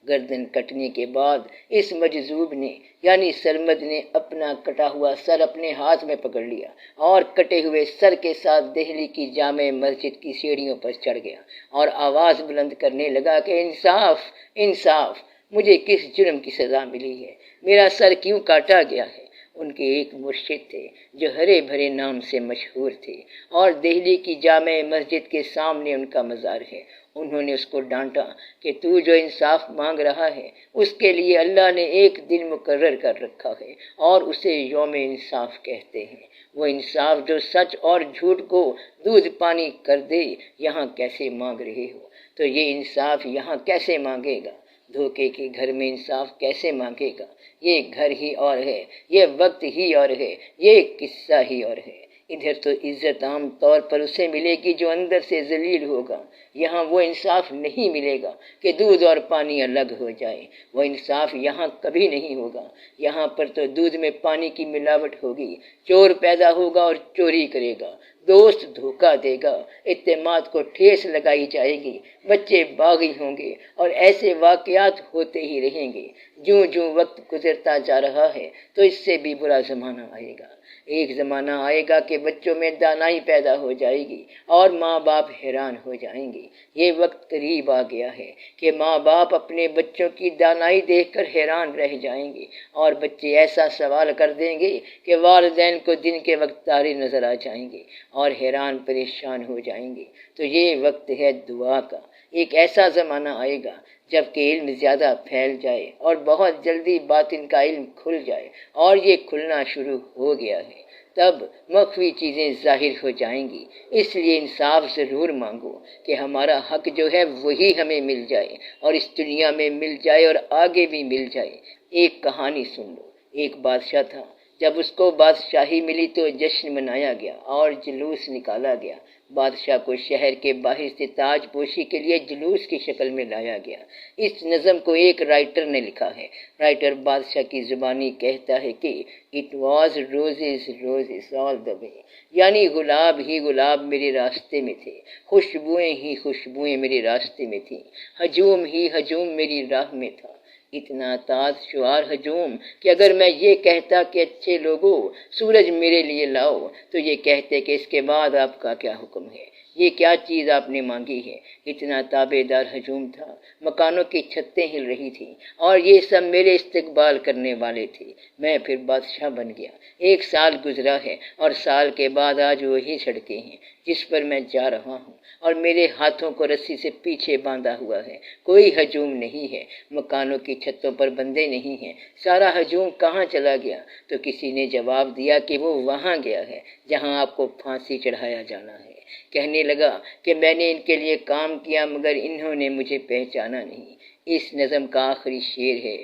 گردن کٹنے کے بعد اس مجذوب نے یعنی سرمد نے اپنا کٹا ہوا سر اپنے ہاتھ میں پکڑ لیا اور کٹے ہوئے سر کے ساتھ دہلی کی جامع مسجد کی سیڑھیوں پر چڑھ گیا اور آواز بلند کرنے لگا کہ انصاف، انصاف، مجھے کس جرم کی سزا ملی ہے؟ میرا سر کیوں کاٹا گیا ہے؟ ان کے ایک مرشد تھے جو ہرے بھرے نام سے مشہور تھے اور دہلی کی جامع مسجد کے سامنے ان کا مزار ہے۔ انہوں نے اس کو ڈانٹا کہ تو جو انصاف مانگ رہا ہے اس کے لیے اللہ نے ایک دن مقرر کر رکھا ہے اور اسے یوم انصاف کہتے ہیں۔ وہ انصاف جو سچ اور جھوٹ کو دودھ پانی کر دے یہاں کیسے مانگ رہے ہو؟ تو یہ انصاف یہاں کیسے مانگے گا؟ دھوکے کے گھر میں انصاف کیسے مانگے گا؟ یہ گھر ہی اور ہے، یہ وقت ہی اور ہے، یہ قصہ ہی اور ہے۔ ادھر تو عزت عام طور پر اسے ملے گی جو اندر سے ذلیل ہوگا، یہاں وہ انصاف نہیں ملے گا کہ دودھ اور پانی الگ ہو جائے۔ وہ انصاف یہاں کبھی نہیں ہوگا۔ یہاں پر تو دودھ میں پانی کی ملاوٹ ہوگی، چور پیدا ہوگا اور چوری کرے گا، دوست دھوکہ دے گا، اعتماد کو ٹھیس لگائی جائے گی، بچے باغی ہوں گے اور ایسے واقعات ہوتے ہی رہیں گے۔ جوں جوں وقت گزرتا جا رہا ہے تو اس سے بھی برا زمانہ آئے گا۔ ایک زمانہ آئے گا کہ بچوں میں دانائی پیدا ہو جائے گی اور ماں باپ حیران ہو جائیں گے۔ یہ وقت قریب آ گیا ہے کہ ماں باپ اپنے بچوں کی دانائی دیکھ کر حیران رہ جائیں گے اور بچے ایسا سوال کر دیں گے کہ والدین کو دن کے وقت تارے نظر آ جائیں گے اور حیران پریشان ہو جائیں گے۔ تو یہ وقت ہے دعا کا۔ ایک ایسا زمانہ آئے گا جب کہ علم زیادہ پھیل جائے اور بہت جلدی باطن کا علم کھل جائے اور یہ کھلنا شروع ہو گیا ہے۔ تب مخفی چیزیں ظاہر ہو جائیں گی۔ اس لیے انصاف ضرور مانگو کہ ہمارا حق جو ہے وہی ہمیں مل جائے اور اس دنیا میں مل جائے اور آگے بھی مل جائے۔ ایک کہانی سن لو۔ ایک بادشاہ تھا، جب اس کو بادشاہی ملی تو جشن منایا گیا اور جلوس نکالا گیا۔ بادشاہ کو شہر کے باہر سے تاج پوشی کے لیے جلوس کی شکل میں لایا گیا۔ اس نظم کو ایک رائٹر نے لکھا ہے۔ رائٹر بادشاہ کی زبانی کہتا ہے کہ اٹ واز روزز روزز آل دا وے، یعنی گلاب ہی گلاب میرے راستے میں تھے، خوشبوئیں ہی خوشبوئیں میرے راستے میں تھیں، ہجوم ہی ہجوم میری راہ میں تھا۔ اتنا تاز شعار ہجوم کہ اگر میں یہ کہتا کہ اچھے لوگوں سورج میرے لیے لاؤ تو یہ کہتے کہ اس کے بعد آپ کا کیا حکم ہے، یہ کیا چیز آپ نے مانگی ہے۔ اتنا تابع دار ہجوم تھا، مکانوں کی چھتیں ہل رہی تھیں اور یہ سب میرے استقبال کرنے والے تھے۔ میں پھر بادشاہ بن گیا۔ 1 سال گزرا ہے اور سال کے بعد آج وہی سڑکیں ہیں جس پر میں جا رہا ہوں اور میرے ہاتھوں کو رسی سے پیچھے باندھا ہوا ہے۔ کوئی ہجوم نہیں ہے، مکانوں کی چھتوں پر بندے نہیں ہیں۔ سارا ہجوم کہاں چلا گیا؟ تو کسی نے جواب دیا کہ وہ وہاں گیا ہے جہاں آپ کو پھانسی چڑھایا جانا ہے۔ کہنے لگا کہ میں نے ان کے لیے کام کیا مگر انہوں نے مجھے پہچانا نہیں۔ اس نظم کا آخری شعر ہے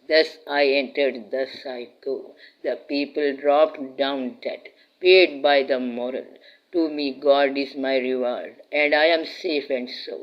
Thus I entered, thus I go. The people dropped down dead, paid by the moral. To me God is my reward, and I am safe and so.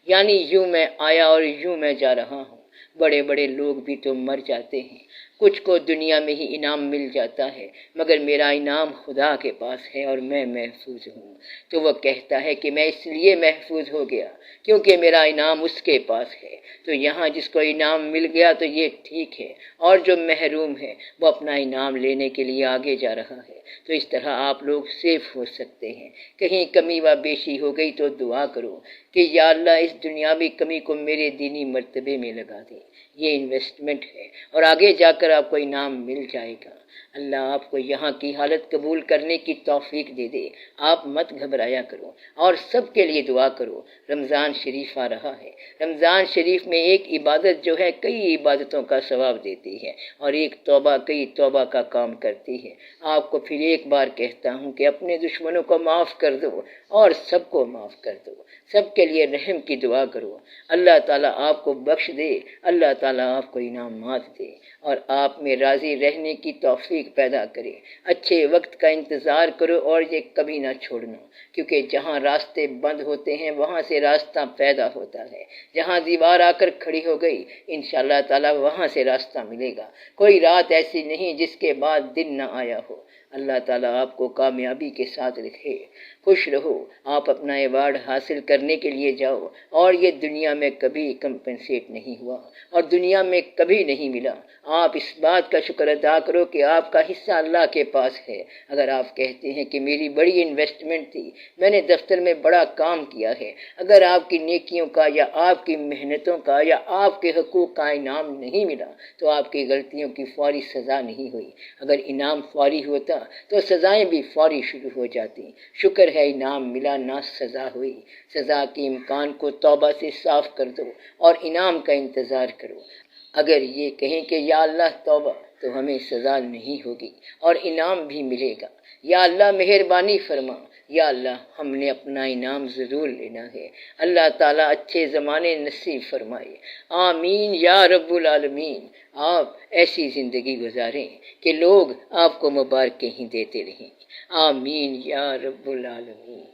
یعنی یوں میں آیا اور یوں میں جا رہا ہوں۔ بڑے بڑے لوگ بھی تو مر جاتے ہیں، کچھ کو دنیا میں ہی انعام مل جاتا ہے، مگر میرا انعام خدا کے پاس ہے اور میں محفوظ ہوں۔ تو وہ کہتا ہے کہ میں اس لیے محفوظ ہو گیا کیونکہ میرا انعام اس کے پاس ہے۔ تو یہاں جس کو انعام مل گیا تو یہ ٹھیک ہے، اور جو محروم ہے وہ اپنا انعام لینے کے لیے آگے جا رہا ہے۔ تو اس طرح آپ لوگ سیف ہو سکتے ہیں۔ کہیں کمی و بیشی ہو گئی تو دعا کرو کہ یا اللہ اس دنیاوی کمی کو میرے دینی مرتبے میں لگا دے۔ یہ انویسٹمنٹ ہے اور آگے جا کر آپ کو انعام مل جائے گا۔ اللہ آپ کو یہاں کی حالت قبول کرنے کی توفیق دے دے۔ آپ مت گھبرایا کرو اور سب کے لیے دعا کرو۔ رمضان شریف آ رہا ہے۔ رمضان شریف میں ایک عبادت جو ہے کئی عبادتوں کا ثواب دیتی ہے اور ایک توبہ کئی توبہ کا کام کرتی ہے۔ آپ کو پھر ایک بار کہتا ہوں کہ اپنے دشمنوں کو معاف کر دو اور سب کو معاف کر دو۔ سب کے لیے رحم کی دعا کرو۔ اللہ تعالیٰ آپ کو بخش دے، اللہ تعالیٰ آپ کو انعامات دے اور آپ میں راضی رہنے کی توفیق پیدا کرے۔ اچھے وقت کا انتظار کرو اور یہ کبھی نہ چھوڑنا، کیونکہ جہاں راستے بند ہوتے ہیں وہاں سے راستہ پیدا ہوتا ہے۔ جہاں دیوار آ کر کھڑی ہو گئی انشاءاللہ تعالیٰ وہاں سے راستہ ملے گا۔ کوئی رات ایسی نہیں جس کے بعد دن نہ آیا ہو۔ اللہ تعالیٰ آپ کو کامیابی کے ساتھ رکھے۔ خوش رہو۔ آپ اپنا ایوارڈ حاصل کرنے کے لیے جاؤ اور یہ دنیا میں کبھی کمپنسیٹ نہیں ہوا اور دنیا میں کبھی نہیں ملا۔ آپ اس بات کا شکر ادا کرو کہ آپ کا حصہ اللہ کے پاس ہے۔ اگر آپ کہتے ہیں کہ میری بڑی انویسٹمنٹ تھی، میں نے دفتر میں بڑا کام کیا ہے، اگر آپ کی نیکیوں کا یا آپ کی محنتوں کا یا آپ کے حقوق کا انعام نہیں ملا تو آپ کی غلطیوں کی فوری سزا نہیں ہوئی۔ اگر انعام فوری ہوتا تو سزائیں بھی فوری شروع ہو جاتی۔ شکر ہے انعام ملا نہ سزا ہوئی۔ سزا کے امکان کو توبہ سے صاف کر دو اور انعام کا انتظار کرو۔ اگر یہ کہیں کہ یا اللہ توبہ تو ہمیں سزا نہیں ہوگی اور انعام بھی ملے گا۔ یا اللہ مہربانی فرما، یا اللہ ہم نے اپنا انعام ضرور لینا ہے۔ اللہ تعالیٰ اچھے زمانے نصیب فرمائے۔ آمین یا رب العالمین۔ آپ ایسی زندگی گزاریں کہ لوگ آپ کو مبارکیں ہی دیتے رہیں۔ آمین یا رب العالمین۔